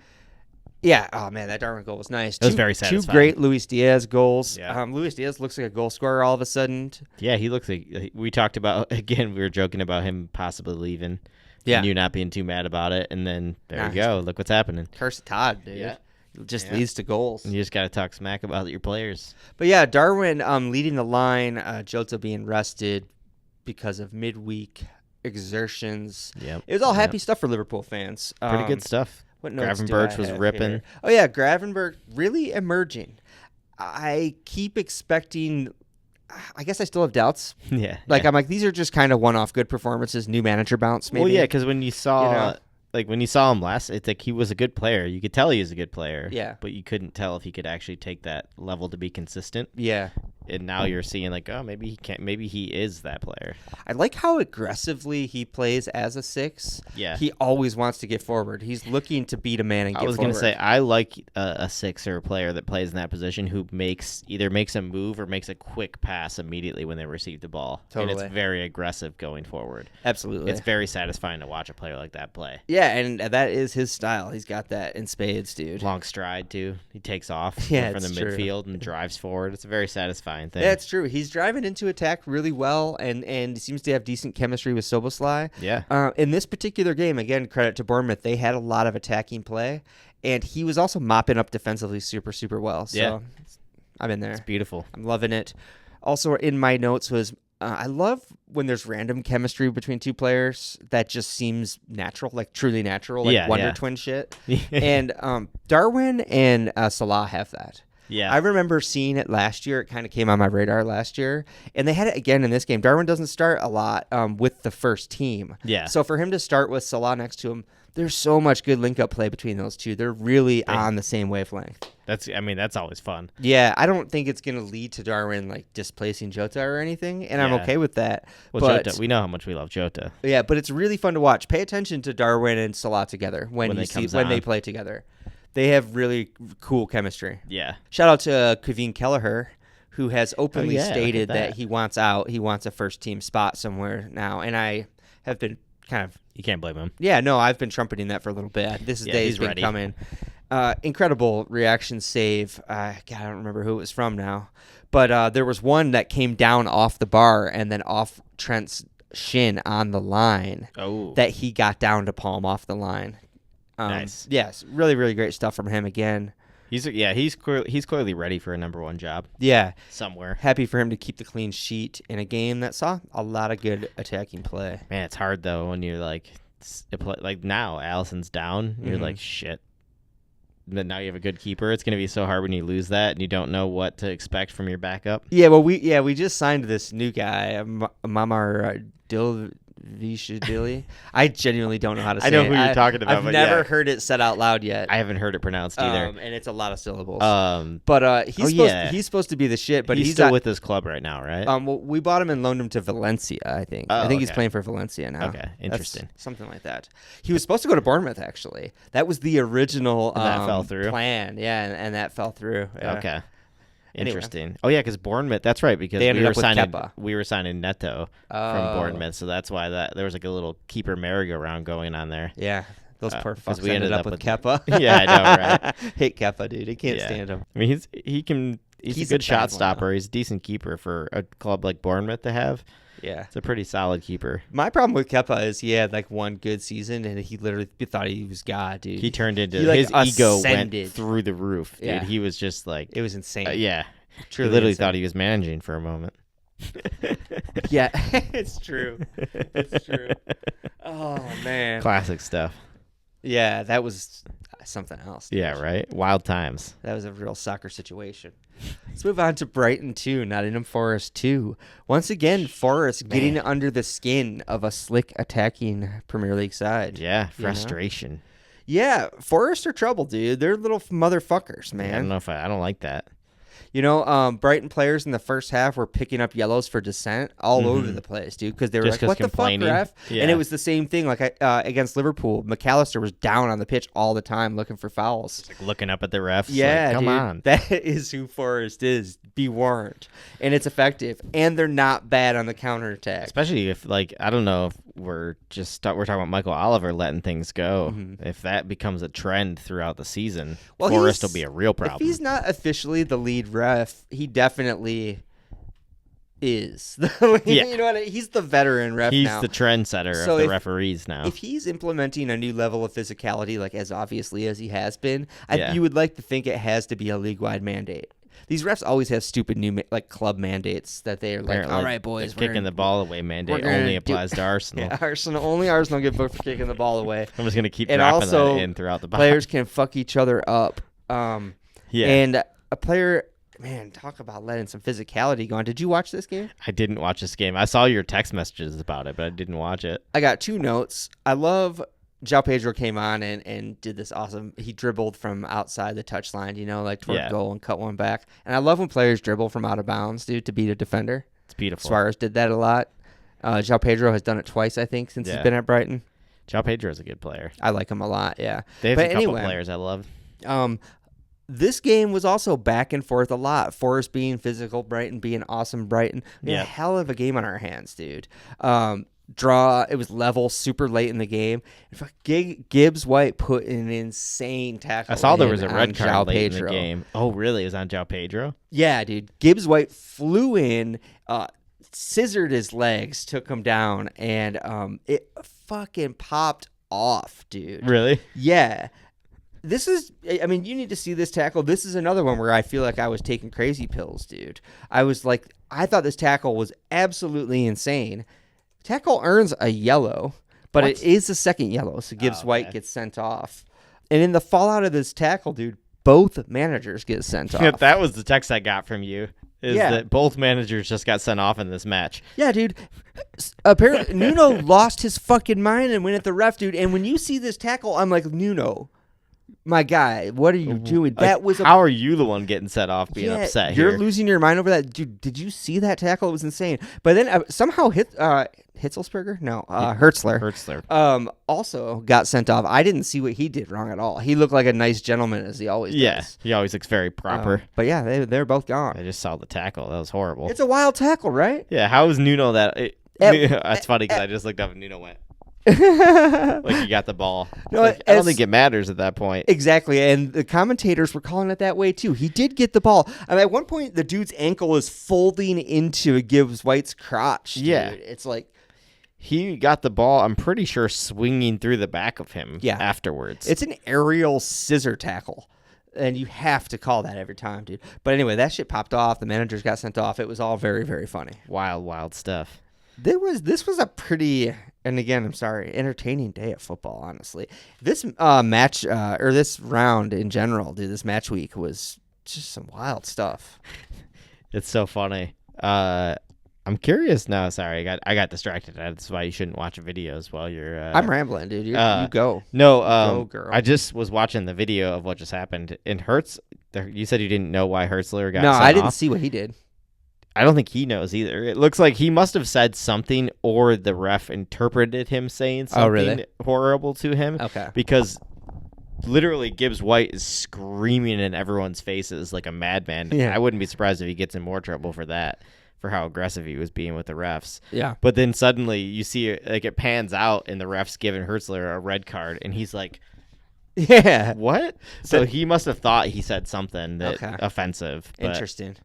Yeah. Oh, man, that Darwin goal was nice. It was very satisfying. 2 great Luis Diaz goals. Yeah. Luis Diaz looks like a goal scorer all of a sudden. Yeah, he looks like... We talked about... Again, we were joking about him possibly leaving. Yeah. And you not being too mad about it. And then there you go. Look what's happening. Curse Todd, dude. Yeah. just leads to goals. You just got to talk smack about your players. But yeah, Darwin leading the line, Jota being rested because of midweek exertions. Yep. It was all happy stuff for Liverpool fans. Pretty good stuff. What notes do Gravenberch I was have ripping. here? Oh yeah, Gravenberch really emerging. I keep expecting. I guess I still have doubts. Yeah. I'm like, these are just kind of one-off good performances, new manager bounce, maybe. Well, yeah, because when you saw, You know? when you saw him last, it's like he was a good player. You could tell he was a good player. Yeah. But you couldn't tell if he could actually take that level to be consistent. Yeah. And now you're seeing maybe he can't. Maybe he is that player. I like how aggressively he plays as a 6. Yeah. He always wants to get forward. He's looking to beat a man and get forward. I was going to say, I like a 6er player that plays in that position who either makes a move or makes a quick pass immediately when they receive the ball. Totally. And it's very aggressive going forward. Absolutely. It's very satisfying to watch a player like that play. Yeah, and that is his style. He's got that in spades, dude. Long stride, too. He takes off from it's the true. midfield and drives forward. It's a very satisfying thing. Yeah, it's true. He's driving into attack really well and seems to have decent chemistry with Soboslai. Yeah. In this particular game, again, credit to Bournemouth, they had a lot of attacking play, and he was also mopping up defensively super, super well. So Yeah. I'm in there. It's beautiful. I'm loving it. Also, in my notes was I love when there's random chemistry between two players that just seems natural, like truly natural, like Wonder Twin shit. And Darwin and Salah have that. Yeah. I remember seeing it last year. It kind of came on my radar last year. And they had it again in this game. Darwin doesn't start a lot with the first team. Yeah. So for him to start with Salah next to him, there's so much good link-up play between those two. They're really on the same wavelength. That's always fun. Yeah, I don't think it's going to lead to Darwin displacing Jota or anything, and I'm Yeah. okay with that. Well, but, Jota, we know how much we love Jota. Yeah, but it's really fun to watch. Pay attention to Darwin and Salah together when they play together. They have really cool chemistry. Yeah. Shout out to Kevin Kelleher, who has openly look at stated that that. he wants out. He wants a first-team spot somewhere now, and I have been kind of... You can't blame him. Yeah, no, I've been trumpeting that for a little bit. This day's he's been ready. coming. Incredible reaction save. God, I don't remember who it was from now. But there was one that came down off the bar and then off Trent's shin on the line that he got down to palm off the line. Nice. Yes, really, really great stuff from him again. He's clearly ready for a number one job. Yeah. Somewhere. Happy for him to keep the clean sheet in a game that saw a lot of good attacking play. Man, it's hard though when you're like now Allison's down. You're like, shit. But now you have a good keeper. It's going to be so hard when you lose that and you don't know what to expect from your backup. Yeah, well, we just signed this new guy, Mamar Dilvishvili. I genuinely don't know how to say it. I know who you're talking about. I've but never yeah. heard it said out loud yet. I haven't heard it pronounced either. And it's a lot of syllables. But he's supposed to be the shit, but he's still with his club right now, right? Well, we bought him and loaned him to Valencia, I think. I think he's playing for Valencia now. Okay, interesting. Something like that. He was supposed to go to Bournemouth, actually. That was the original that fell through? plan. Yeah, and that fell through. Yeah. Okay. Interesting. Oh yeah, because Bournemouth. That's right. Because They ended up with Kepa. we were signing Neto from Bournemouth, so that's why there was like a little keeper merry-go-round going on there. Yeah, those poor fucks we ended up with Kepa. Yeah, I know, right? Hate Kepa, dude. I can't stand him. I mean, he's a good shot bad one, stopper. He's a decent keeper for a club like Bournemouth to have. Yeah, it's a pretty solid keeper. My problem with Kepa is he had one good season and he literally thought he was God, dude. He turned into his ego went through the roof, dude. Yeah. He was just like it was insane. Yeah. Truly he literally insane. thought he was managing for a moment. Yeah, it's true. It's true. Oh, man. Classic stuff. Yeah, that was something else. Yeah, right? Wild times. That was a real soccer situation. Let's move on to Brighton 2, Nottingham Forest 2. Once again, Forest getting under the skin of a slick attacking Premier League side. Yeah, frustration. Yeah, Forest are trouble, dude. They're little motherfuckers, man. I don't know if I don't like that. You know, Brighton players in the first half were picking up yellows for dissent all over the place, dude, because they were Just like, what the fuck, complaining. ref? Yeah. And it was the same thing against Liverpool. McAllister was down on the pitch all the time looking for fouls. Like looking up at the refs. Yeah, like, come dude, on. That is who Forest is. Be warned. And it's effective. And they're not bad on the counterattack. Especially if, I don't know if we're talking about Michael Oliver letting things go. If that becomes a trend throughout the season, Forest will be a real problem. If he's not officially the lead ref, he definitely is. Yeah. You know what? He's the veteran ref He's now. the trendsetter So of the if- referees now. If he's implementing a new level of physicality, like as obviously as he has been, Yeah. you would like to think it has to be a league-wide mandate. These refs always have stupid new club mandates that they're like, Apparently, all right, boys, the kicking the ball away mandate gonna only do- applies to Arsenal. Yeah, only Arsenal get booked for kicking the ball away. I'm just gonna keep And dropping also, that in throughout the box. Players can fuck each other up. Yeah. And a player, man, talk about letting some physicality go on. Did you watch this game? I didn't watch this game. I saw your text messages about it, but I didn't watch it. I got 2 notes. I love João Pedro came on and did this awesome. He dribbled from outside the touchline, like toward goal and cut one back. And I love when players dribble from out of bounds, dude, to beat a defender. It's beautiful. Suarez did that a lot. João Pedro has done it twice, I think, since he's been at Brighton. João Pedro is a good player. I like him a lot, yeah. They have But a couple anyway, players I love. This game was also back and forth a lot. Forest being physical, Brighton being awesome, Brighton. We had a hell of a game on our hands, dude. Draw. It was level super late in the game. Gibbs White put an insane tackle. I saw there was a red João card late Pedro. in the game. Oh, really? It was on João Pedro? Yeah, dude. Gibbs White flew in, scissored his legs, took him down, and it fucking popped off, dude. Really? Yeah. You need to see this tackle. This is another one where I feel like I was taking crazy pills, dude. I thought this tackle was absolutely insane. Tackle earns a yellow, but it is a second yellow, so Gibbs White gets sent off. And in the fallout of this tackle, dude, both managers get sent off. That was the text I got from you, that both managers just got sent off in this match. Yeah, dude. Apparently, Nuno lost his fucking mind and went at the ref, dude. And when you see this tackle, I'm like, Nuno, my guy, what are you doing? How are you the one getting set off being upset You're here? losing your mind over that. Dude, did you see that tackle? It was insane. But then somehow Hitzelsberger? No, Hertzler also got sent off. I didn't see what he did wrong at all. He looked like a nice gentleman, as he always does. Yeah, he always looks very proper. But yeah, they're both gone. I just saw the tackle. That was horrible. It's a wild tackle, right? Yeah, how is Nuno that? That's funny because I just looked up and Nuno went. Like he got the ball. No, I don't think it matters at that point. Exactly, and the commentators were calling it that way too. He did get the ball. At one point, the dude's ankle is folding into Gibbs White's crotch. Dude. Yeah, it's like he got the ball. I'm pretty sure swinging through the back of him. Yeah. Afterwards, it's an aerial scissor tackle. And you have to call that every time, dude. But anyway, that shit popped off. The managers got sent off. It was all very, very funny. Wild stuff. This was a pretty, and again, I'm sorry, entertaining day of football, honestly. This match, or this round in general, dude, this match week was just some wild stuff. It's so funny. I'm curious now. Sorry, I got distracted. That's why you shouldn't watch videos while you're. I'm rambling, dude. You go. No, go, girl. I just was watching the video of what just happened. And you said you didn't know why Hertzler got. No, sent I didn't off. see what he did. I don't think he knows either. It looks like he must have said something, or the ref interpreted him saying something horrible to him. Okay. Because literally Gibbs White is screaming in everyone's faces like a madman. Yeah. I wouldn't be surprised if he gets in more trouble for that, for how aggressive he was being with the refs. Yeah. But then suddenly you see it pans out and the ref's giving Hertzler a red card, and he's like, yeah, what? So he must have thought he said something offensive. But, interesting.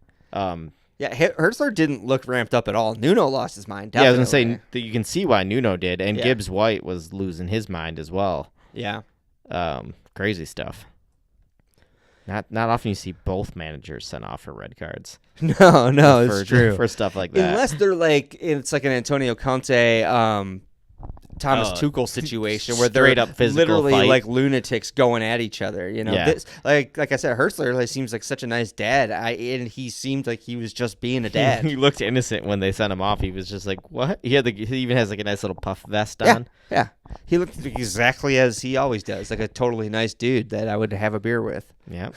Yeah, Hertzler didn't look ramped up at all. Nuno lost his mind. Definitely. Yeah, I was going to say, that you can see why Nuno did, and Yeah. Gibbs White was losing his mind as well. Yeah. Crazy stuff. Not often you see both managers sent off for red cards. No, it's true. For stuff like that. Unless they're like, it's like an Antonio Conte, Thomas Tuchel situation where they're straight up physical literally fight. like lunatics going at each other. You know, Yeah. like I said, Hertzler seems like such a nice dad. And he seemed like he was just being a dad. He looked innocent when they sent him off. He was just like, what? He even has like a nice little puff vest on. Yeah. He looked exactly as he always does, like a totally nice dude that I would have a beer with. Yeah.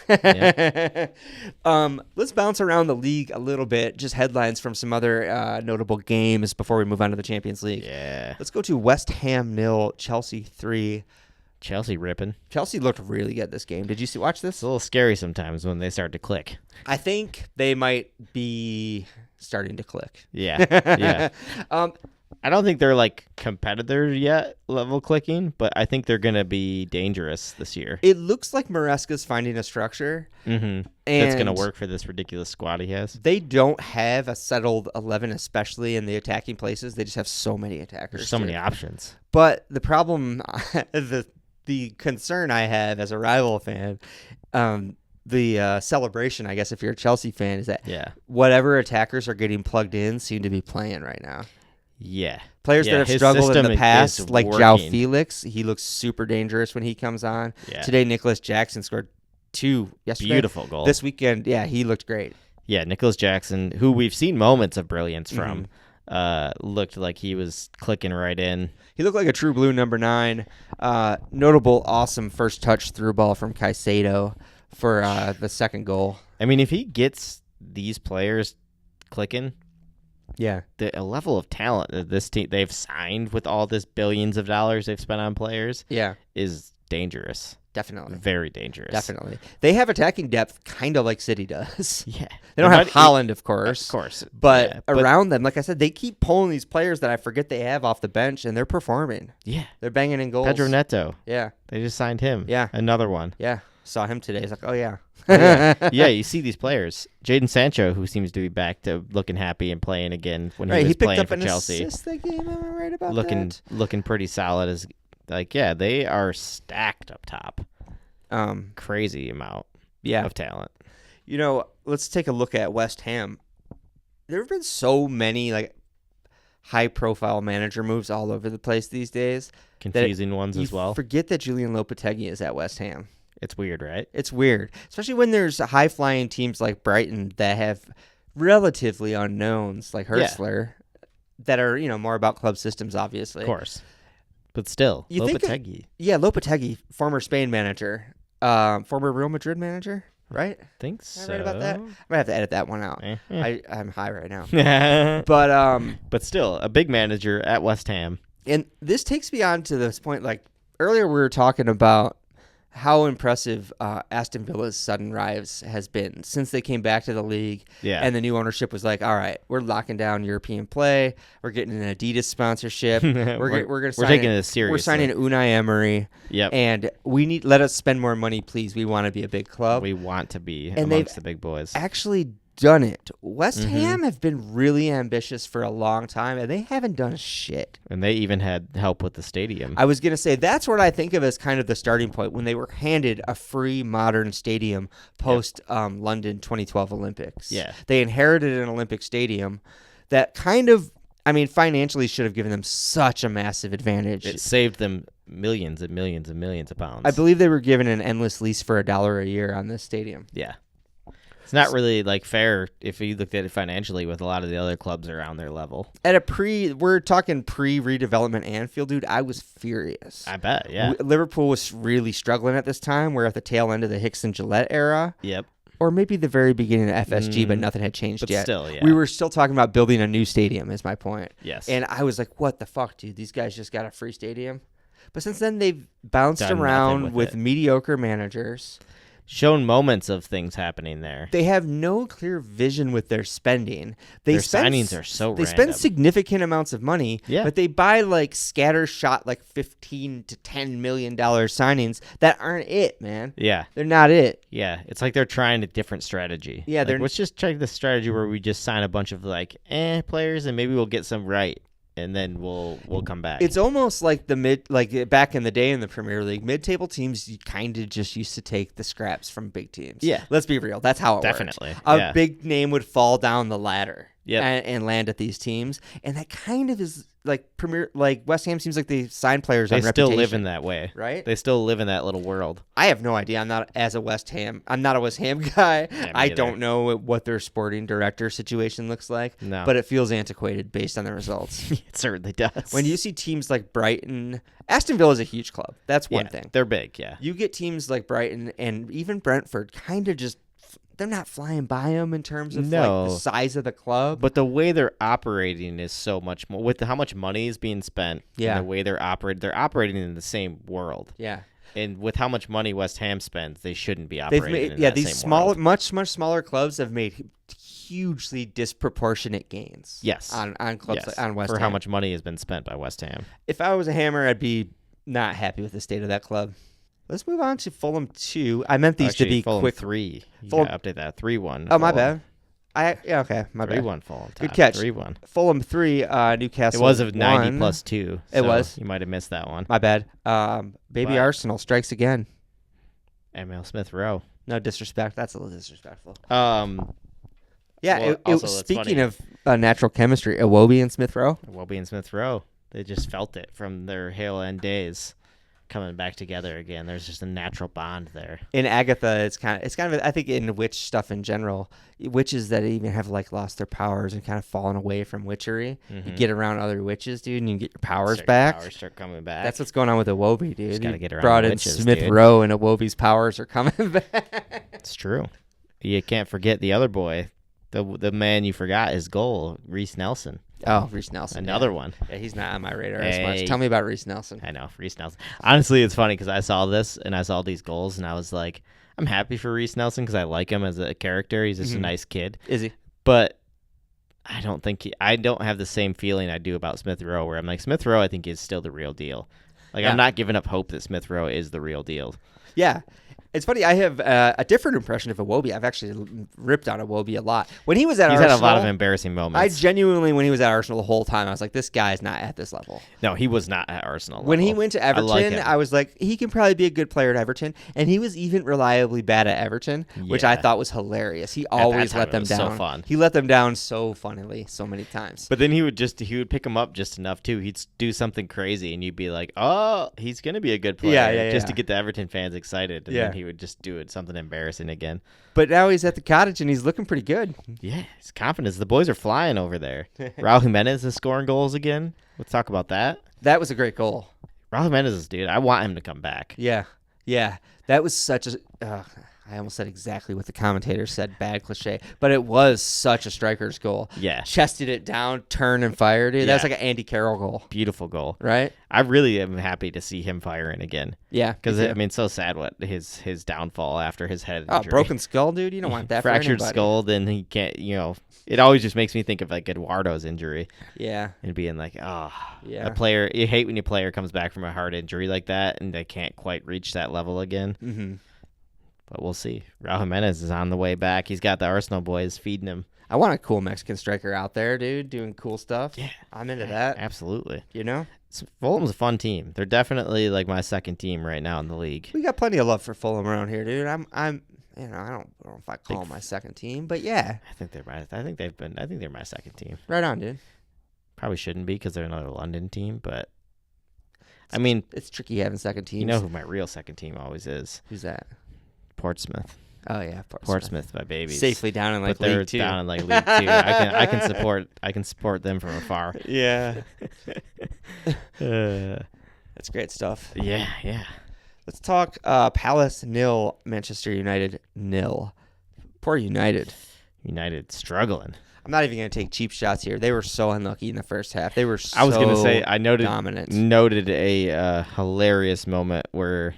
Let's bounce around the league a little bit. Just headlines from some other notable games before we move on to the Champions League. Yeah. Let's go to West Ham 0, Chelsea 3. Chelsea ripping. Chelsea looked really good this game. Did you watch this? It's a little scary sometimes when they start to click. I think they might be starting to click. Yeah. Yeah. I don't think they're like competitors yet, level clicking, but I think they're going to be dangerous this year. It looks like Maresca's finding a structure. Mm-hmm. And That's going to work for this ridiculous squad he has. They don't have a settled 11, especially in the attacking places. They just have so many attackers. There's so many options. But the problem, the concern I have as a rival fan, the celebration, I guess, if you're a Chelsea fan, is that whatever attackers are getting plugged in seem to be playing right now. Yeah. Players that have his struggled in the system past, like working. João Felix, he looks super dangerous when he comes on. Yeah. Today, Nicholas Jackson scored 2 yesterday. Beautiful goal. This weekend, he looked great. Yeah, Nicholas Jackson, who we've seen moments of brilliance from, looked like he was clicking right in. He looked like a true blue number 9. Notable, awesome first touch through ball from Caicedo for the second goal. I mean, if he gets these players clicking, the level of talent that this team they've signed with all this billions of dollars they've spent on players is dangerous. Definitely. Very dangerous. Definitely. They have attacking depth kind of like City does. Yeah. They don't have Haaland, of course. Of course. But around them, like I said, they keep pulling these players that I forget they have off the bench, and they're performing. Yeah. They're banging in goals. Pedro Neto. Yeah. They just signed him. Yeah. Another one. Yeah. Saw him today. He's like, oh, yeah. Yeah, you see these players. Jadon Sancho, who seems to be back to looking happy and playing again when he was playing for Chelsea. He picked up an assist that game. Am I right about looking pretty solid. As they are stacked up top. Crazy amount of talent. You know, let's take a look at West Ham. There have been so many high-profile manager moves all over the place these days. Confusing ones as well. Forget that Julian Lopetegui is at West Ham. It's weird, right? It's weird, especially when there's high-flying teams like Brighton that have relatively unknowns like Hurstler that are, more about club systems, obviously. Of course. But still, Lopetegui. Lopetegui, former Spain manager, former Real Madrid manager, right? Think so. Am I right about that? I'm going to have to edit that one out. I'm high right now. But still, a big manager at West Ham. And this takes me on to this point, earlier we were talking about how impressive Aston Villa's sudden rise has been since they came back to the league. Yeah. And the new ownership was like, all right, we're locking down European play. We're getting an Adidas sponsorship. We're taking it seriously. We're signing Unai Emery. Yep. And let us spend more money, please. We want to be a big club. We want to be amongst the big boys. Actually done it. West Ham have been really ambitious for a long time, and they haven't done shit. And they even had help with the stadium. I was going to say, that's what I think of as kind of the starting point when they were handed a free modern stadium post London 2012 Olympics. Yeah. They inherited an Olympic stadium that kind of, financially should have given them such a massive advantage. It saved them millions and millions and millions of pounds. I believe they were given an endless lease for $1 a year on this stadium. Yeah. It's not really fair if you looked at it financially with a lot of the other clubs around their level. We're talking pre-redevelopment Anfield, dude. I was furious. I bet, yeah. Liverpool was really struggling at this time. We're at the tail end of the Hicks and Gillette era. Yep. Or maybe the very beginning of FSG, but nothing had changed yet. Still, yeah. We were still talking about building a new stadium, is my point. Yes. And I was like, what the fuck, dude? These guys just got a free stadium? But since then, they've bounced Done around with it. Mediocre managers. Shown moments of things happening there. They have no clear vision with their spending. Their signings are so random. They spend significant amounts of money, but they buy scattershot $15 to $10 million signings that aren't it, man. Yeah. They're not it. Yeah. It's like they're trying a different strategy. Yeah, let's just check the strategy where we just sign a bunch of players and maybe we'll get some right. And then we'll come back. It's almost like back in the day in the Premier League, mid-table teams you kind of just used to take the scraps from big teams. Yeah, let's be real. That's how it definitely. worked. A big name would fall down the ladder. Yep. And land at these teams, and that kind of is West Ham seems like they sign players on reputation. They still live in that way, right? They still live in that little world. I have no idea. I'm not a West Ham guy. Yeah, I don't know what their sporting director situation looks like. No, but it feels antiquated based on the results. It certainly does. When you see teams like Brighton, Aston Villa is a huge club. That's one thing. They're big. Yeah, you get teams like Brighton and even Brentford, kind of just. They're not flying by them in terms of the size of the club. But the way they're operating is so much more. With how much money is being spent and the way they're operating in the same world. Yeah. And with how much money West Ham spends, they shouldn't be operating in that these same world. much smaller clubs have made hugely disproportionate gains. Yes. On clubs Yes. on West for Ham. how much money has been spent by West Ham. If I was a Hammer, I'd be not happy with the state of that club. Let's move on to Fulham 2. I meant these to be Fulham quick. 3. You Fulham- gotta update that. 3-1. Oh, my bad. Okay, my bad. 3-1 Fulham. Good Todd. catch. 3-1. Fulham 3, Newcastle. It was a 90 1. plus 2. It was. You might have missed that one. My bad. Baby But- Arsenal strikes again. Emil Smith Rowe. No disrespect. That's a little disrespectful. Yeah. Yeah. Well, also, that's Speaking funny. of natural chemistry, Iwobi and Smith Rowe. Wobie and Smith Rowe. They just felt it from their Hale End days coming back together again. There's just a natural bond there. In Agatha, it's kind of I think in witch stuff in general, witches that even have like lost their powers and kind of fallen away from witchery, you get around other witches, dude, and you get your powers back. Powers start coming back. That's what's going on with Iwobi, dude. Just gotta He get around brought in witches, Smith dude. Rowe, and Iwobi's powers are coming back. It's true. You can't forget the other boy. The man you forgot his goal, Reese Nelson. Oh, Reese Nelson. Another yeah. one. Yeah, he's not on my radar as Hey. much. Tell me about Reese Nelson. I know, Reese Nelson. Honestly, it's funny because I saw this and I saw these goals and I was like, I'm happy for Reese Nelson because I like him as a character. He's just a nice kid. Is he? But I don't have the same feeling I do about Smith Rowe where I'm like, Smith Rowe I think is still the real deal. Like, Yeah. I'm not giving up hope that Smith Rowe is the real deal. Yeah. It's funny. I have a different impression of Iwobi. I've actually ripped on Iwobi a lot. When he was at He's Arsenal, had a lot of embarrassing I moments. genuinely, when he was at Arsenal the whole time, I was like, this guy's not at this level. No, he was not at Arsenal. When he level. went to I like Everton, him. I was like, he can probably be a good player at Everton. And he was even reliably bad at Everton, which I Yeah. thought was hilarious. He that always time, let it them was so down. fun. He let them down so funnily so many times. But then he would pick him up just enough too. He'd do something crazy, and you'd be like, "Oh, he's gonna be a good player." Yeah, just yeah. to get the Everton fans excited, and Yeah. then he would just do something embarrassing again. But now he's at the Cottage, and he's looking pretty good. Yeah, his confidence. The boys are flying over there. Raul Jimenez is scoring goals again. Let's talk about that. That was a great goal. Raul Jimenez is dude. I want him to come back. Yeah. That was such a... I almost said exactly what the commentator said, bad cliche, but it was such a striker's goal. Yeah, Chested it down, turn and fire, dude. That was Yeah. like an Andy Carroll goal, beautiful goal. right? I really am happy to see him firing again. Yeah. Because me too. I mean, it's so sad what his downfall after his head Oh, injury. broken skull, dude. You don't want that Fractured for anybody. skull. Then he can't. It always just makes me think of like Eduardo's injury Yeah. and being like, oh, Yeah. a player. You hate when your player comes back from a heart injury like that and they can't quite reach that level again. Mm-hmm. But we'll see. Raul Jimenez is on the way back. He's got the Arsenal boys feeding him. I want a cool Mexican striker out there, dude, doing cool stuff. Yeah. I'm into that. Absolutely. You know, Fulham's a fun team. They're definitely like my second team right now in the league. we got plenty of love for Fulham around here, dude. I don't know if I call them my second team, but yeah, I think they're my second team. right on, dude. Probably shouldn't be because they're another London team, but I mean, It's tricky having second teams. you know who my real second team always is? Who's that? Portsmouth. Oh yeah, Portsmouth by babies. Safely down in like but they're League Two. down in like League 2. I can support them from afar. Yeah, Uh, that's great stuff. yeah. Let's talk Palace 0, Manchester United 0. Poor United. United struggling. I'm not even going to take cheap shots here. They were so unlucky in the first half. They were so I was going to say I noted a hilarious moment where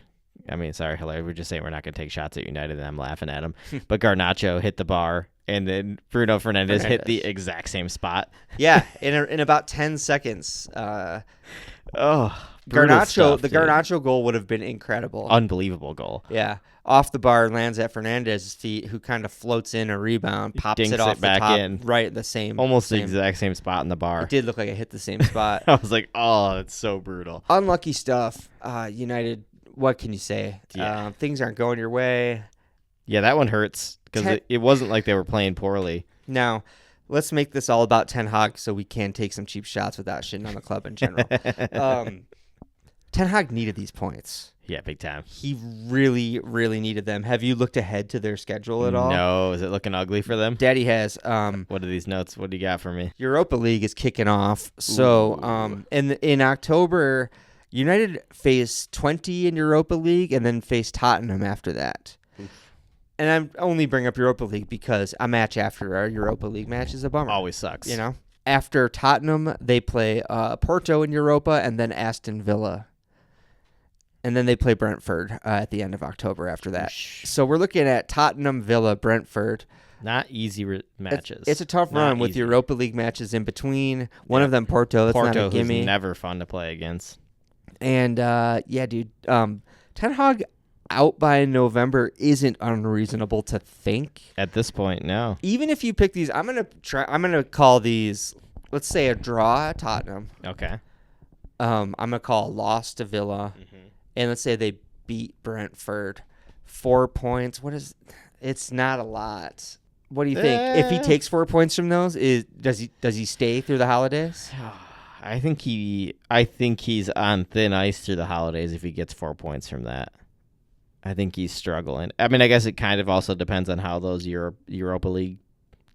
hilarious. We're just saying we're not going to take shots at United and I'm laughing at him. But Garnacho hit the bar and then Bruno Fernandes hit the exact same spot. Yeah, in about 10 seconds. Brutal Garnacho, stuff, the dude. Garnacho goal would have been incredible. Unbelievable goal. Yeah, off the bar, lands at Fernandez's feet, who kind of floats in a rebound, pops dinks it off it back the top, in. right at the same, Almost the same. exact same spot in the bar. It did look like it hit the same spot. I was like, oh, it's so brutal. Unlucky stuff. United. What can you say? Yeah. Things aren't going your way. Yeah, that one hurts because it wasn't like they were playing poorly. Now, let's make this all about Ten Hag so we can take some cheap shots without shitting on the club in general. Ten Hag needed these points. Yeah, big time. He really, really needed them. Have you looked ahead to their schedule at all? No, is it looking ugly for them? Daddy has. What are these notes? What do you got for me? Europa League is kicking off. So in October, United face 20 in Europa League and then face Tottenham after that. And I only bring up Europa League because a match after our Europa League match is a bummer. Always sucks. You know? After Tottenham, they play Porto in Europa and then Aston Villa. and then they play Brentford at the end of October after that. So we're looking at Tottenham, Villa, Brentford. Not easy matches. It's a tough Not run with easy. Europa League matches in between. One Yeah. of them, Porto. It's not Porto, a who's gimme. never fun to play against. And yeah, dude, Ten Hag out by November isn't unreasonable to think. At this point, no. Even if you pick these, I'm gonna call these. Let's say a draw at Tottenham. Okay. I'm gonna call a loss to Villa, and let's say they beat Brentford. 4 points. It's not a lot. What do you think? If he takes 4 points from those, does he stay through the holidays? I think he's on thin ice through the holidays if he gets 4 points from that. I think he's struggling. I mean, I guess it kind of also depends on how those Europa League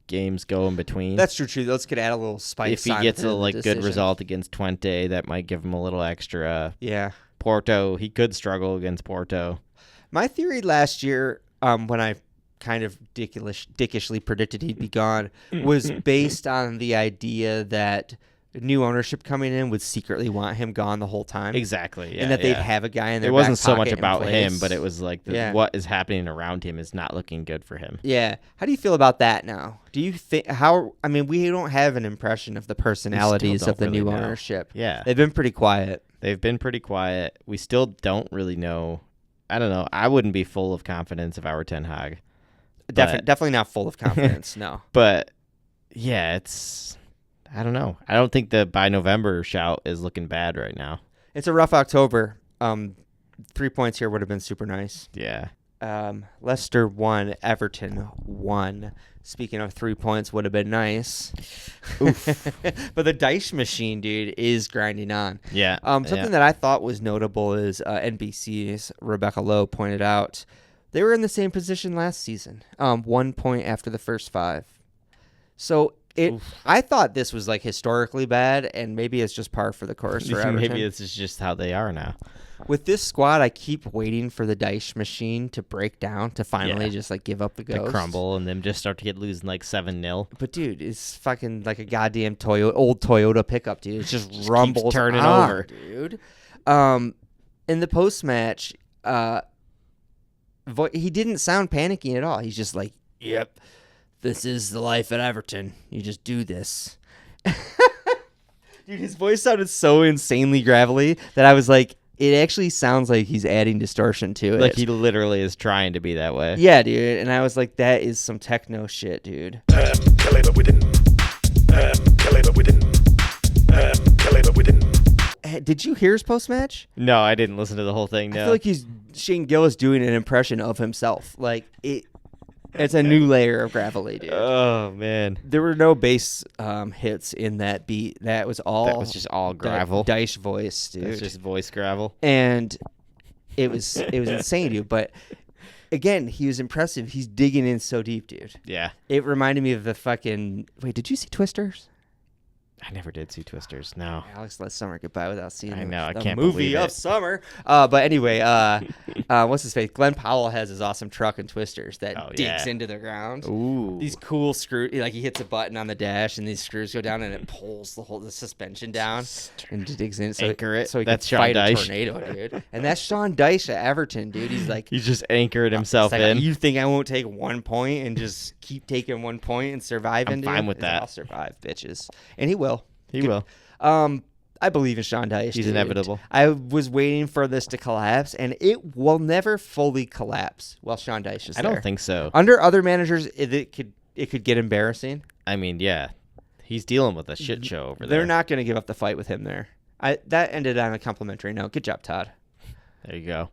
games go in between. That's true. Those could add a little spice. If he gets a good result against Twente, that might give him a little extra. Yeah. Porto, he could struggle against Porto. My theory last year, when I kind of dickishly predicted he'd be gone, was based on the idea that new ownership coming in would secretly want him gone the whole time. Exactly. Yeah, and that they'd have a guy in their It wasn't back so much pocket in about him, place. but it was like what is happening around him is not looking good for him. Yeah. How do you feel about that now? Do you think I mean, we don't have an impression of the personalities of the really new know. ownership. Yeah. They've been pretty quiet. We still don't really know. I don't know. I wouldn't be full of confidence if I were Ten Hag. Definitely not full of confidence, no. But yeah, I don't know. I don't think the by November shout is looking bad right now. It's a rough October. 3 points here would have been super nice. Yeah. Leicester 1, Everton 1. Speaking of 3 points, would have been nice. Oof. But the dice machine, dude, is grinding on. Yeah. Something that I thought was notable is NBC's Rebecca Lowe pointed out they were in the same position last season, 1 point after the first 5. So I thought this was like historically bad, and maybe it's just par for the course for Everton. Maybe this is just how they are now. With this squad, I keep waiting for the dice machine to break down to finally just like give up the ghost. To crumble and then just start to get losing like 7-0. But dude, it's fucking like a goddamn old Toyota pickup, dude. It just rumbles keeps turning on, over, dude. In the post match, he didn't sound panicky at all. He's just like, "Yep, this is the life at Everton. You just do this." Dude, his voice sounded so insanely gravelly that I was like, it actually sounds like he's adding distortion to it. Like he literally is trying to be that way. Yeah, dude. And I was like, that is some techno shit, dude. Did you hear his post match? No, I didn't listen to the whole thing. No. I feel like Shane Gillis doing an impression of himself. Like it's a new layer of gravelly, dude. Oh man, there were no bass hits in that beat. That was just all gravel. Dice voice, dude. It's just voice gravel. And it was insane, dude. But again, he was impressive. He's digging in so deep, dude. Yeah. It reminded me of the fucking. Wait, did you see Twisters? I never did see Twisters. No. Alex let summer get by without seeing I know. I the can't movie believe of it. summer. But anyway, what's his face? Glenn Powell has his awesome truck in Twisters that digs into the ground. Ooh. These cool screws. Like he hits a button on the dash, and these screws go down, and it pulls the suspension down and digs in. So Anchor it. So he That's can fight Sean a Dyche. tornado, dude. And that's Sean Dyche at Everton, dude. He's like. He's just anchored himself Like, in. you think I won't take 1 point and just keep taking 1 point and survive? I'm fine with that. I'll survive, bitches, and he will. He will. I believe in Sean Dyche. He's dude. inevitable. I was waiting for this to collapse, and it will never fully collapse while Sean Dyche is I there. don't think so. Under other managers, it could get embarrassing. I mean, yeah. He's dealing with a shit show over there. They're not going to give up the fight with him there. That ended on a complimentary note. Good job, Todd. There you go.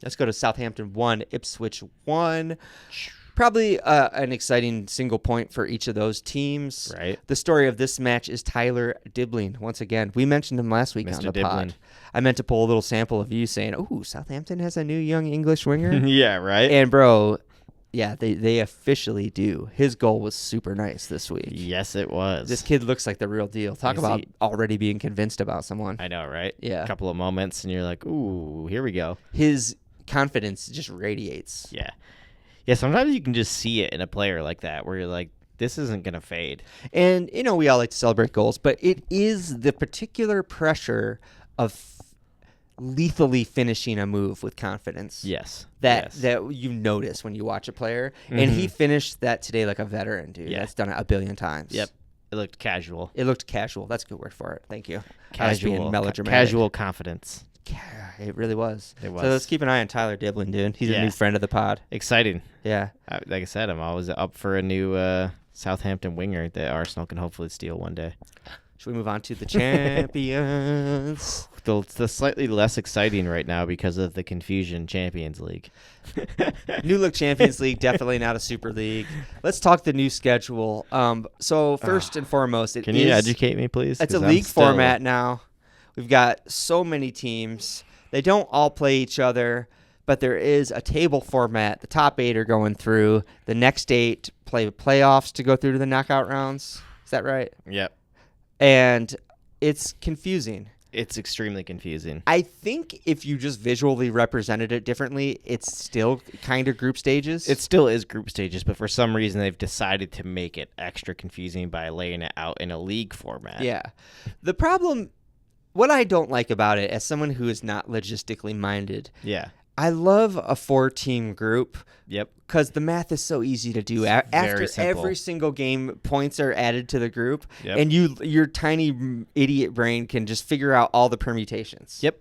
Let's go to Southampton 1, Ipswich 1. Probably an exciting single point for each of those teams. Right. The story of this match is Tyler Dibling. Once again, we mentioned him last week on the pod. I meant to pull a little sample of you saying, "Ooh, Southampton has a new young English winger." Yeah, right. And bro, yeah, they officially do. His goal was super nice this week. Yes, it was. This kid looks like the real deal. Talk about already being convinced about someone. I know, right? Yeah. A couple of moments, and you're like, "Ooh, here we go." His confidence just radiates. Yeah. Yeah, sometimes you can just see it in a player like that where you're like, this isn't going to fade. And, we all like to celebrate goals, but it is the particular pressure of lethally finishing a move with confidence. Yes. That yes. you notice when you watch a player. And he finished that today like a veteran, dude. Yeah. That's done it a billion times. Yep. It looked casual. It looked casual. That's a good word for it. Thank you. I was Casual. being melodramatic. Casual confidence. It really was. It was. So let's keep an eye on Tyler Diblin, dude. He's a new friend of the pod. Exciting. Yeah. Like I said, I'm always up for a new Southampton winger that Arsenal can hopefully steal one day. Should we move on to the champions? The slightly less exciting right now because of the confusion Champions League. New look Champions League, definitely not a Super League. Let's talk the new schedule. So first and foremost, Can you educate me, please? It's a league format now. We've got so many teams. They don't all play each other, but there is a table format. The top 8 are going through. The next 8 play playoffs to go through to the knockout rounds. Is that right? Yep. And it's confusing. It's extremely confusing. I think if you just visually represented it differently, it's still kind of group stages. It still is group stages, but for some reason they've decided to make it extra confusing by laying it out in a league format. Yeah. The problem, what I don't like about it, as someone who is not logistically minded, Yeah. I love a 4-team group. Yep. Because the math is so easy to do. After simple. every single game, points are added to the group, Yep. and your tiny idiot brain can just figure out all the permutations. Yep.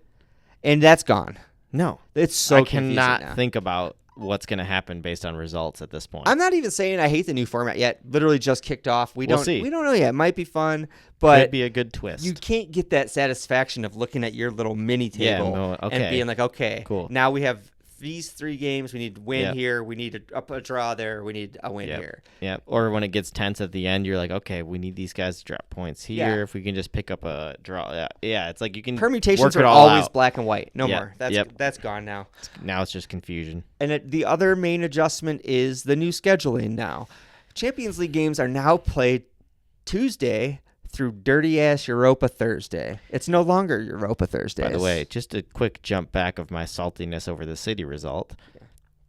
And that's gone. No. It's so I confusing cannot now. think about what's going to happen based on results at this point. I'm not even saying I hate the new format yet. Literally just kicked off. We'll don't see. We don't know yet. It might be fun, but Could be a good twist. you can't get that satisfaction of looking at your little mini Yeah, table no, okay. and being like, okay, Cool. now we have these 3 games. We need to win Yep. here. We need a draw there. We need a win Yep. here. Yeah, or when it gets tense at the end, you're like, okay, we need these guys to drop points here. Yeah. If we can just pick up a draw, yeah, it's like you can Permutations work it are all always out. black and white. No Yep, more. yep. That's gone now. Now it's just confusion. And the other main adjustment is the new scheduling now. Champions League games are now played Tuesday through dirty-ass Europa Thursday. It's no longer Europa Thursdays. By the way, just a quick jump back of my saltiness over the City result.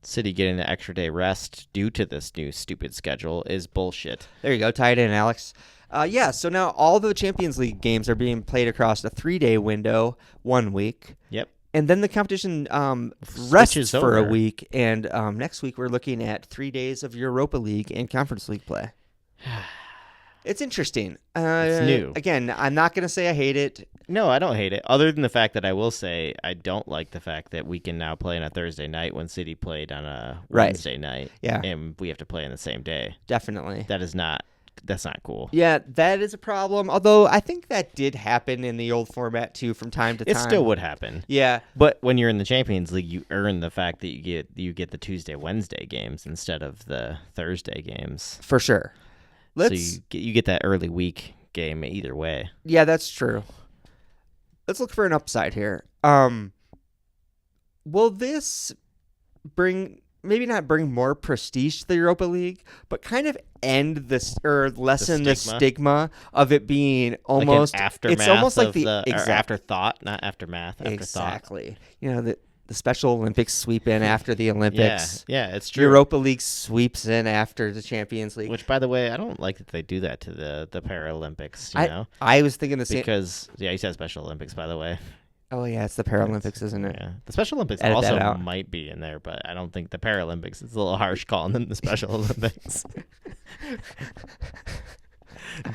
City getting the extra day rest due to this new stupid schedule is bullshit. There you go. Tie it in, Alex. So now all the Champions League games are being played across a 3-day window, 1 week. Yep. And then the competition rests Switches for a over. week. And next week we're looking at 3 days of Europa League and Conference League play. It's interesting. It's new. Again, I'm not going to say I hate it. No, I don't hate it. Other than the fact that I will say I don't like the fact that we can now play on a Thursday night when City played on a Right. Wednesday night. Yeah. And we have to play on the same day. Definitely. That's not cool. Yeah, that is a problem. Although I think that did happen in the old format too from time to It time. still would happen. Yeah. But when you're in the Champions League, you earn the fact that you get the Tuesday, Wednesday games instead of the Thursday games. For sure. So you get that early week game either way. Yeah, that's true. Let's look for an upside here. Will this maybe not bring more prestige to the Europa League, but kind of end this or lessen the stigma of it being almost like an aftermath. It's almost like or afterthought, not aftermath. Afterthought. Exactly. You know, the Special Olympics sweep in after the Olympics. Yeah, it's true. Europa League sweeps in after the Champions League. Which, by the way, I don't like that they do that to the Paralympics. You know, I was thinking the same. Because you said Special Olympics, by the way. Oh yeah, it's the Paralympics, isn't it? Yeah, the Special Olympics Edit that also out. might be in there, but I don't think the Paralympics. It's a little harsh calling them the Special Olympics.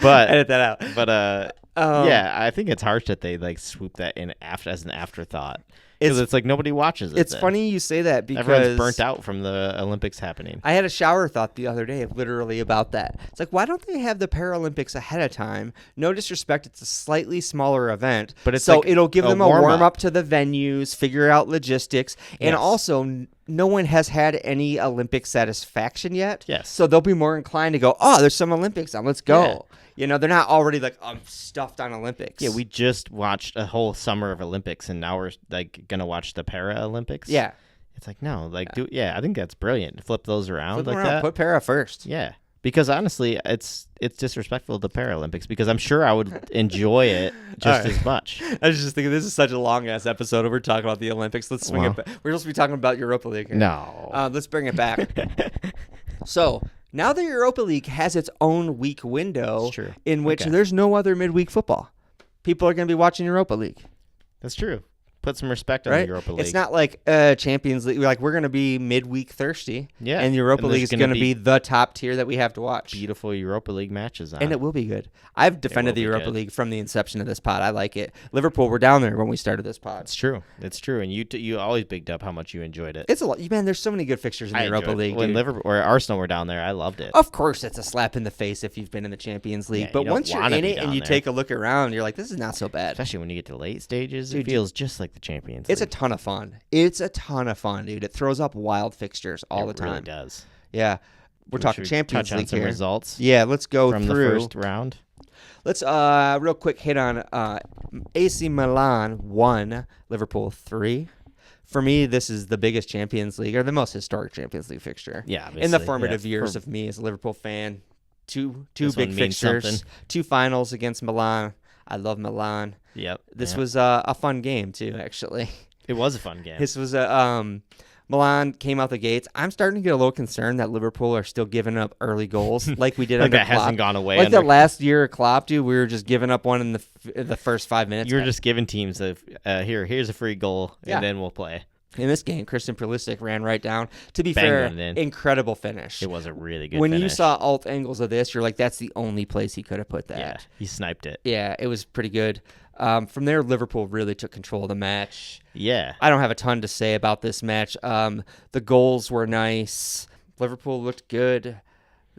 But Edit that out. But yeah, I think it's harsh that they like swoop that in as an afterthought. Because it's like nobody watches it. It's then. funny you say that because Everyone's burnt out from the Olympics happening. I had a shower thought the other day literally about that. It's like, why don't they have the Paralympics ahead of time? No disrespect, it's a slightly smaller event. But it's so like it'll give a them a warm-up. warm-up to the venues, figure out logistics, and Yes. also no one has had any Olympic satisfaction yet. Yes. So they'll be more inclined to go, oh, there's some Olympics on, let's go. Yeah. You know, they're not already like, I'm stuffed on Olympics. Yeah, we just watched a whole summer of Olympics, and now we're like gonna watch the Paralympics. Yeah. It's like no, like I think that's brilliant. Flip those around Flip like around, that. put para first. Yeah, because honestly, it's disrespectful to the Paralympics because I'm sure I would enjoy it just All right. as much. I was just thinking, this is such a long ass episode, and we're talking about the Olympics. Let's swing Well. it back. We're supposed to be talking about Europa League here. No. Let's bring it back. So now the Europa League has its own week window That's true. in which Okay. there's no other midweek football. People are going to be watching Europa League. That's true. Put some respect on the Right? Europa League. It's not like Champions League. Like, we're going to be midweek thirsty. Yeah. And Europa And League there's is going to be the top tier that we have to watch. beautiful Europa League matches on. And it will be good. I've defended the be Europa good. League from the inception of this pod. I like it. Liverpool were down there when we started this pod. It's true. It's true. And you always bigged up how much you enjoyed it. It's a lot. Man, there's so many good fixtures in the Europa League. When dude. Liverpool or Arsenal were down there, I loved it. Of course, it's a slap in the face if you've been in the Champions League. Yeah, but you don't once you're wanna in be it and down you there. take a look around, you're like, this is not so bad. Especially when you get to late stages, Dude, it feels just like the Champions It's a League. ton of fun. It's a ton of fun, dude. It throws up wild fixtures all the It really time. does. Yeah. We're talking Should we Champions touch League on some here. results Yeah, let's go from through. the first round. Let's real quick hit on AC Milan 1, Liverpool 3. For me, this is the biggest Champions League or the most historic Champions League fixture. Yeah, In the obviously, formative yeah. years For- of me as a Liverpool fan, two This big one means fixtures, something. 2 finals against Milan. I love Milan. Yep. This yeah. was a fun game too, actually. It was a fun game. This was a Milan came out the gates. I'm starting to get a little concerned that Liverpool are still giving up early goals, like we did like under that Klopp. hasn't gone away. Like under- the last year of Klopp, dude, we were just giving up one in the first 5 minutes. you were just giving teams here's a free goal, Yeah. and then we'll play. In this game, Christian Pulisic ran right down. To be Banged fair, one in. incredible finish. It was a really good When you finish. saw alt angles of this, you're like, that's the only place he could have put that. Yeah, he sniped it. Yeah, it was pretty good. From there, Liverpool really took control of the match. Yeah. I don't have a ton to say about this match. The goals were nice. Liverpool looked good.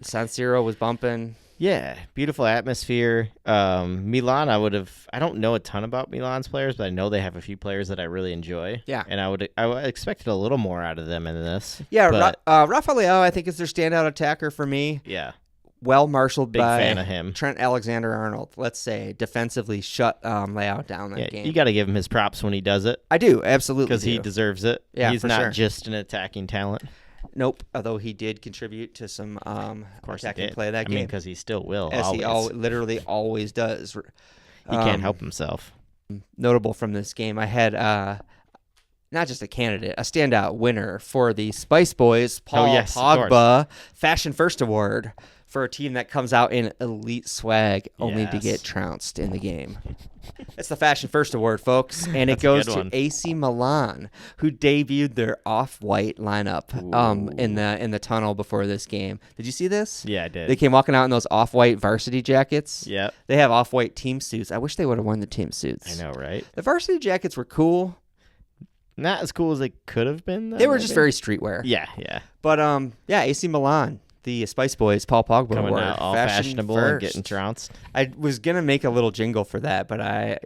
San Siro was bumping. Yeah, beautiful atmosphere. Milan, I don't know a ton about Milan's players, but I know they have a few players that I really enjoy. Yeah. And I expected a little more out of them in this. Yeah, but, Rafa Leao, I think, is their standout attacker for me. yeah, Well marshaled big by fan of him. Trent Alexander-Arnold. Let's say defensively shut Leao down that Yeah, game. you got to give him his props when he does it I do, absolutely. because he do. deserves it. Yeah, He's for not sure. just an attacking talent. Nope, although he did contribute to some Of course, he attacking did. play of that I mean, game. because he still will. As he always. literally always does. He can't help himself. Notable from this game, I had not just a candidate, a standout winner for the Spice Boys Paul yes, of Pogba Fashion First Award for a team that comes out in elite swag only to Yes. get trounced in the game. It's the Fashion First Award, folks, and it That's a goes good to one. AC Milan, who debuted their off-white lineup in the tunnel before this game. Did you see this? Yeah, I did. They came walking out in those off-white varsity jackets. Yep. They have off-white team suits. I wish they would have worn the team suits. I know, right? The varsity jackets were cool. Not as cool as they could have been. Though, They were just maybe. very streetwear. Yeah, yeah. But yeah, AC Milan, the Spice Boys, Paul Pogba Coming award, out all Fashion fashionable and First. getting trounced. I was gonna make a little jingle for that, but I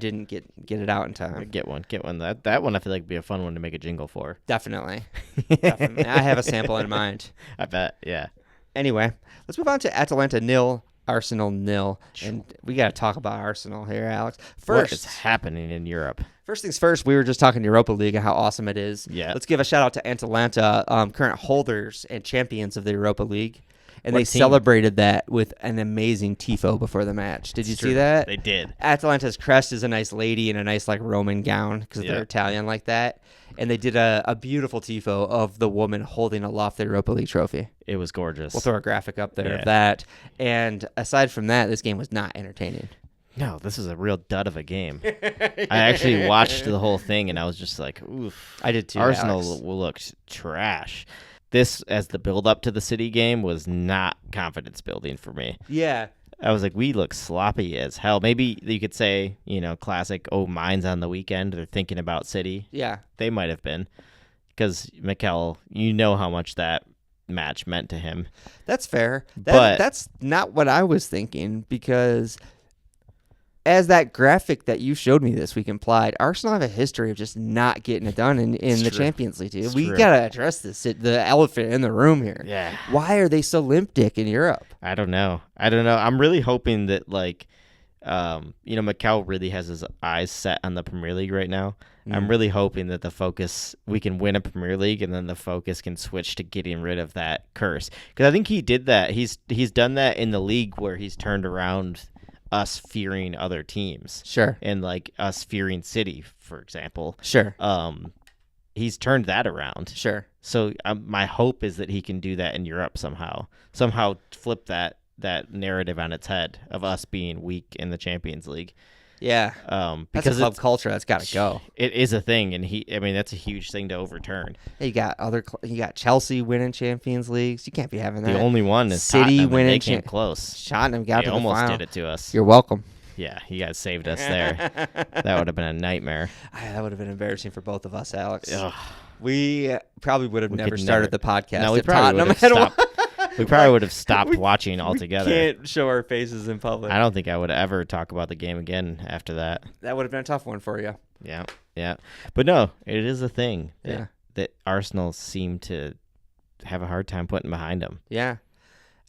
didn't get it out in time. Get one. That one I feel like would be a fun one to make a jingle for. Definitely. Definitely. I have a sample in mind. I bet. Yeah. Anyway, let's move on to Atalanta 0, Arsenal 0, and we got to talk about Arsenal here, Alex. What is happening in Europe? First things first, we were just talking Europa League and how awesome it is. Yeah. Let's give a shout out to Atalanta, current holders and champions of the Europa League. And What they team? celebrated that with an amazing tifo before the match. Did you see that? They did. Atalanta's crest is a nice lady in a nice like Roman gown because Yeah. they're Italian like that. And they did a beautiful tifo of the woman holding aloft the Europa League trophy. It was gorgeous. We'll throw a graphic up there Yeah. of that. And aside from that, this game was not entertaining. No, this is a real dud of a game. I actually watched the whole thing and I was just like, oof. I did too. Arsenal Alex. looked trash. This, as the build up to the City game, was not confidence building for me. Yeah. I was like, we look sloppy as hell. Maybe you could say, classic, mine's on the weekend. They're thinking about City. Yeah. They might have been. Because Mikel, you know how much that match meant to him. That's fair. But- That's not what I was thinking because as that graphic that you showed me this week implied, Arsenal have a history of just not getting it done in the true. Champions League. Dude. It's We true. got to address this, the elephant in the room here. Yeah. Why are they so limp dick in Europe? I don't know. I'm really hoping that, Mikel really has his eyes set on the Premier League right now. I'm really hoping that we can win a Premier League and then the focus can switch to getting rid of that curse. Because I think he did that. He's done that in the league where he's turned around us fearing other teams. Sure. And us fearing City, for example. Sure. He's turned that around. Sure. So my hope is that he can do that in Europe somehow flip that narrative on its head of us being weak in the Champions League. Yeah. That's a Because club culture that's got to go. it is a thing, and that's a huge thing to overturn. You got you got Chelsea winning Champions Leagues. You can't be having that. The only one is City Tottenham, and winning they came close. Tottenham got They to the almost final. did it to us. You're welcome. Yeah, you guys saved us there. That would have been a nightmare. That would have been embarrassing for both of us, Alex. Ugh. We probably would have never started the podcast. No, we if probably would Tottenham have stopped. We probably would have stopped watching We altogether. can't show our faces in public. I don't think I would ever talk about the game again after that. That would have been a tough one for you. Yeah. But no, it is a thing Yeah. that Arsenal seem to have a hard time putting behind them. Yeah.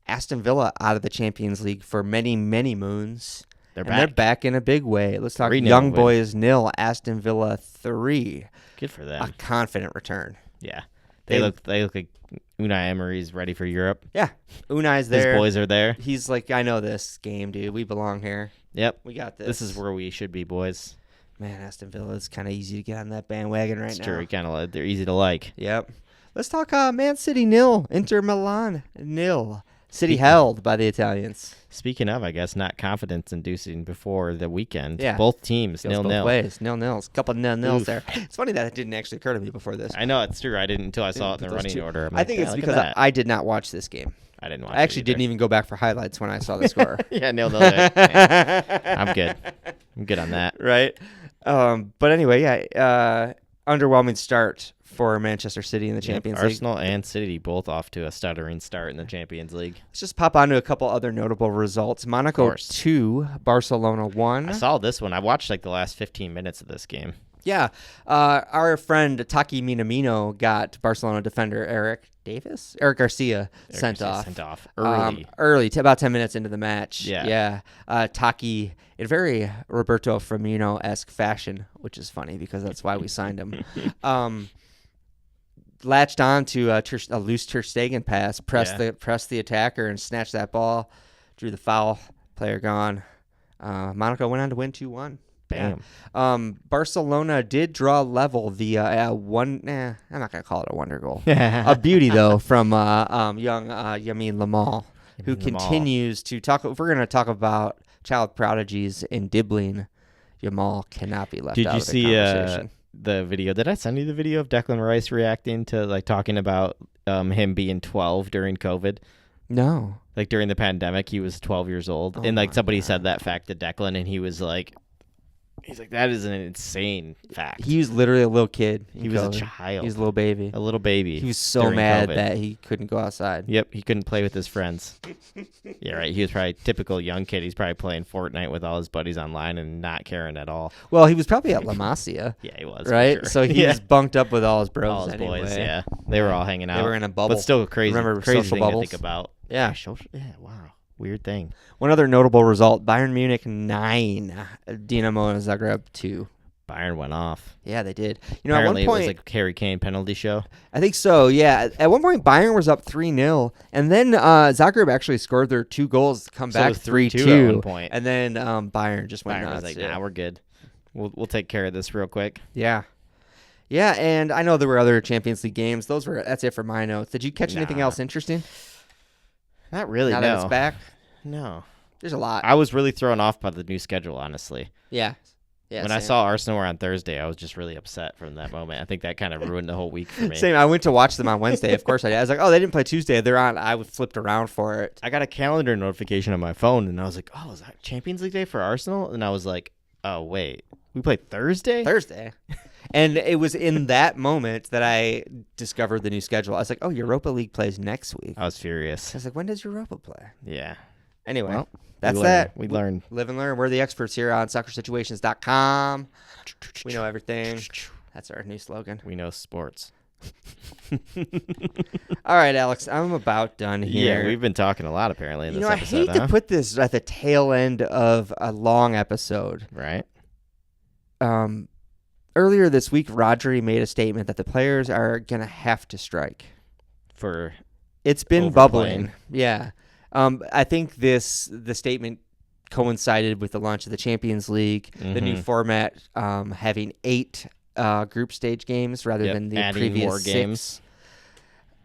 Aston Villa out of the Champions League for many, many moons. They're And back. they're back in a big way. Let's talk 3-0 Young win. Boys 0, Aston Villa 3. Good for A them. confident return. Yeah. They- They look like Unai Emery's ready for Europe. Yeah. Unai's there. His boys are there. He's like, I know this game, dude. We belong here. Yep. We got this. This is where we should be, boys. Man, Aston Villa is kind of easy to get on that bandwagon right It's now. true. They're easy to like. Yep. Let's talk Man City 0, Inter Milan 0. City held by the Italians. Speaking of, I guess, not confidence-inducing before the weekend. Yeah. Both teams, Goes both 0-0. ways. 0-0s. Couple 0-0s Oof. there. It's funny that it didn't actually occur to me before this. I know, it's true. I didn't until I saw it in Put the those running two- order. I'm I like, think yeah, it's look at because that. I did not watch this game. I didn't watch I actually it either. didn't even go back for highlights when I saw the score. Yeah, 0-0. Yeah. I'm good. I'm good on that. Right? But anyway, yeah. Underwhelming start for Manchester City in the Champions League. Arsenal and City both off to a stuttering start in the Champions League. Let's just pop on to a couple other notable results. Monaco course. 2, Barcelona 1. I saw this one. I watched like the last 15 minutes of this game. Yeah. Our friend Taki Minamino got Barcelona defender Eric Garcia sent off. Sent off early. About 10 minutes into the match. Yeah. Taki, in very Roberto Firmino-esque fashion, which is funny because that's why we signed him. Latched on to a loose Ter Stegen pass, pressed the attacker and snatched that ball, drew the foul, player gone. Monaco went on to win 2-1. Bam. Yeah. Barcelona did draw level via I'm not going to call it a wonder goal. A beauty, though, from young Yamin Lamal, who continues to talk. If we're going to talk about child prodigies in Dibbling, Yamal cannot be left Did out you of the see conversation. the video? Did I send you the video of Declan Rice reacting to like talking about him being 12 during COVID? No. Like during the pandemic, he was 12 years old. Oh and like my somebody God. said that fact to Declan, and he was like, that is an insane fact. He was literally a little kid. He was a child. He was a little baby. A little baby. He was so during mad COVID. that he couldn't go outside. Yep, he couldn't play with his friends. Yeah, right. He was probably a typical young kid. He's probably playing Fortnite with all his buddies online and not caring at all. Well, he was probably at La Masia, Yeah, he was. for right? sure. So he was bunked up with all his bros all his anyway. boys. Yeah, they were all hanging out. They were in a bubble. But still crazy. Remember crazy social thing bubbles? to think about. Yeah. Yeah, wow. Weird thing. One other notable result, Bayern Munich 9, Dinamo Zagreb 2. Bayern went off. Yeah, they did. You know, Apparently at one it was point, a Harry Kane penalty show. I think so, yeah. At one point, Bayern was up 3-0, and then Zagreb actually scored their 2 goals to come So it back was 3-2 3-2. at one point. And then Bayern just went Bayern nuts. was like, yeah. nah, we're good. We'll take care of this real quick. Yeah. Yeah, and I know there were other Champions League games. That's it for my notes. Did you catch anything Nah. else interesting? Not really, Now no. that it's back? No. There's a lot. I was really thrown off by the new schedule, honestly. Yeah. Yeah. when I same. saw Arsenal were on Thursday, I was just really upset from that moment. I think that kind of ruined the whole week for me. Same. I went to watch them on Wednesday. Of course I did. I was like, oh, they didn't play Tuesday. They're on. I flipped around for it. I got a calendar notification on my phone, and I was like, oh, is that Champions League day for Arsenal? And I was like, oh, wait. We play Thursday? Thursday. And it was in that moment that I discovered the new schedule. I was like, oh, Europa League plays next week. I was furious. I was like, when does Europa play? Yeah. Anyway, Well, that's we that. We learned. Live and learn. We're the experts here on soccersituations.com. We know everything. That's our new slogan. We know sports. All right, Alex, I'm about done here. Yeah, we've been talking a lot apparently in You this know, episode. I hate to put this at the tail end of a long episode. Right? Earlier this week, Rodri made a statement that the players are going to have to strike. For It's been overplaying. bubbling. Yeah. I think the statement coincided with the launch of the Champions League, the new Mhm. format having 8 group stage games rather Yep, than the adding previous more 6. games.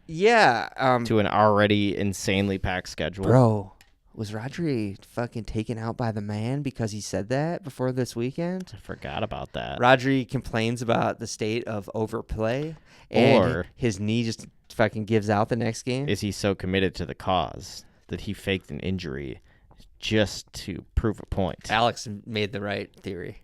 Yeah. to an already insanely packed schedule. Bro, Was Rodri fucking taken out by the man because he said that before this weekend? I forgot about that. Rodri complains about the state of overplay, and Or his knee just fucking gives out the next game. is he so committed to the cause that he faked an injury just to prove a point? Alex made the right theory.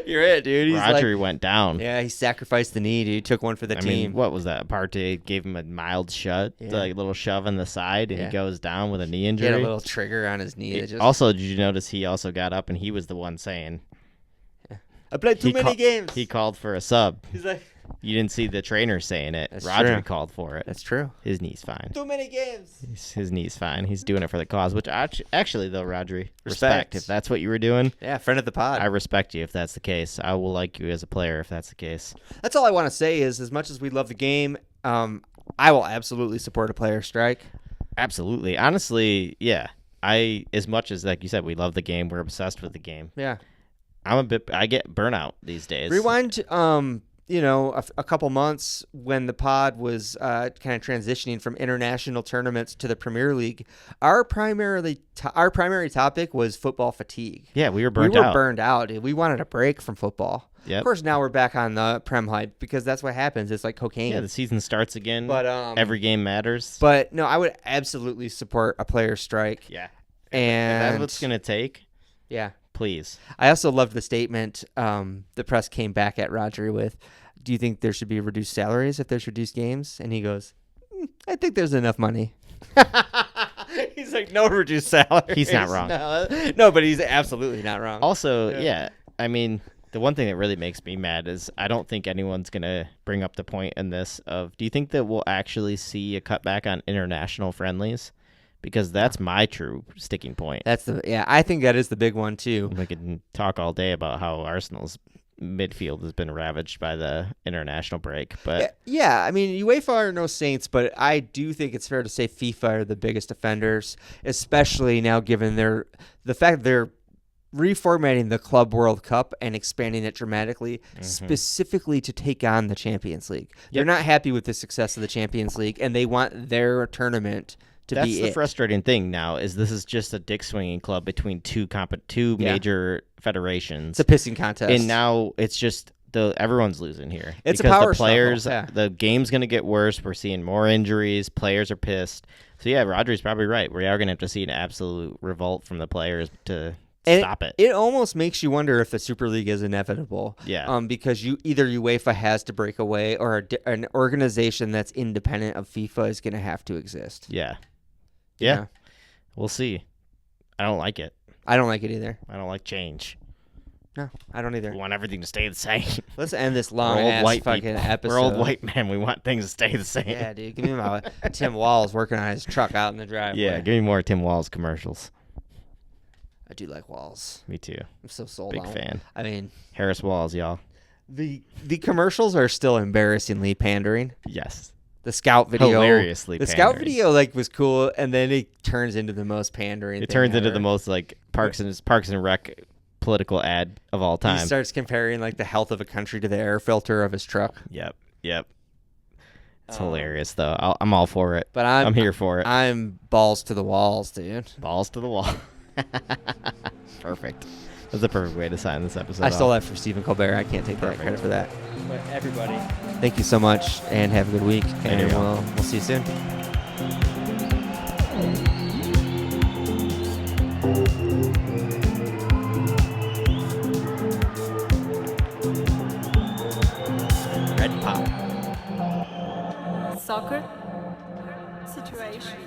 You're it, dude. He's Rodri went down. yeah, he sacrificed the knee, dude. Took one for the I team. mean, what was that? Partey gave him a mild shut, Yeah. like a little shove in the side, and Yeah. he goes down with a knee He injury. had a little trigger on his knee. That just, Also, did you notice he also got up and he was the one saying I played too many games. he called for a sub. He's like, You didn't see the trainer saying it. That's Rodri true. called for it. that's true. His knee's fine. Too many games. His knee's fine. He's doing it for the cause, which actually, though, Rodri, Respect. respect. If that's what you were doing, Yeah, friend of the pod. I respect you if that's the case. I will like you as a player if that's the case. That's all I want to say is, as much as we love the game, I will absolutely support a player strike. Absolutely. Honestly, yeah. As much as, like you said, we love the game, we're obsessed with the game. Yeah. I get burnout these days. Rewind, a couple months when the pod was kind of transitioning from international tournaments to the Premier League. Our primary topic was football fatigue. Yeah, we were We burnt were out. burned out. Dude. We wanted a break from football. Yep. Of course, now we're back on the Prem hype because that's what happens. It's like cocaine. Yeah, the season starts again. But every game matters. But no, I would absolutely support a player strike. Yeah. If And that's what it's going to take, yeah. please. I also loved the statement the press came back at Rodri with, do you think there should be reduced salaries if there's reduced games? And he goes, I think there's enough money. He's like, no reduced salaries. He's not wrong. No, but he's absolutely not wrong. Also, yeah, I mean, the one thing that really makes me mad is I don't think anyone's going to bring up the point in this of, do you think that we'll actually see a cutback on international friendlies? Because that's my true sticking point. I think that is the big one too. We can talk all day about how Arsenal's midfield has been ravaged by the international break, but Yeah, I mean, UEFA are no saints, but I do think it's fair to say FIFA are the biggest offenders, especially now given the fact that they're reformatting the Club World Cup and expanding it dramatically, specifically to take on the Champions League. They're not happy with the success of the Champions League, and they want their tournament to that's be the it. frustrating thing now is this is just a dick swinging club between two major federations. It's a pissing contest. And now it's just everyone's losing here. It's a because power the players, struggle, yeah. The game's going to get worse. We're seeing more injuries. Players are pissed. So yeah, Rodri's probably right. We are going to have to see an absolute revolt from the players to stop it. It almost makes you wonder if the Super League is inevitable. Yeah. Because either UEFA has to break away, or an organization that's independent of FIFA is going to have to exist. Yeah. You Yeah. know? We'll see. I don't like it. I don't like it either. I don't like change. No, I don't either. We want everything to stay the same. Let's end this We're long old ass white fucking people. episode. We're old white men. We want things to stay the same. Yeah, dude. Give me my Tim Walls working on his truck out in the driveway. Yeah, give me more Tim Walls commercials. I do like Walls. Me too. I'm so sold Big on fan. I mean, Harris Walls, y'all. the commercials are still embarrassingly pandering. Yes. The Scout video, Hilariously the Scout pandering. video was cool, and then it turns into the most pandering. It thing turns into ever. the most Parks and Rec political ad of all time. He starts comparing the health of a country to the air filter of his truck. Yep. It's hilarious though. I'm all for it. But I'm here for it. I'm balls to the walls, dude. Balls to the wall. Perfect. That's the perfect way to sign this episode. I stole that from Stephen Colbert. I can't take that credit for that. But everybody, thank you so much, and have a good week. There you And go. we'll see you soon. Red pop. Soccer situation.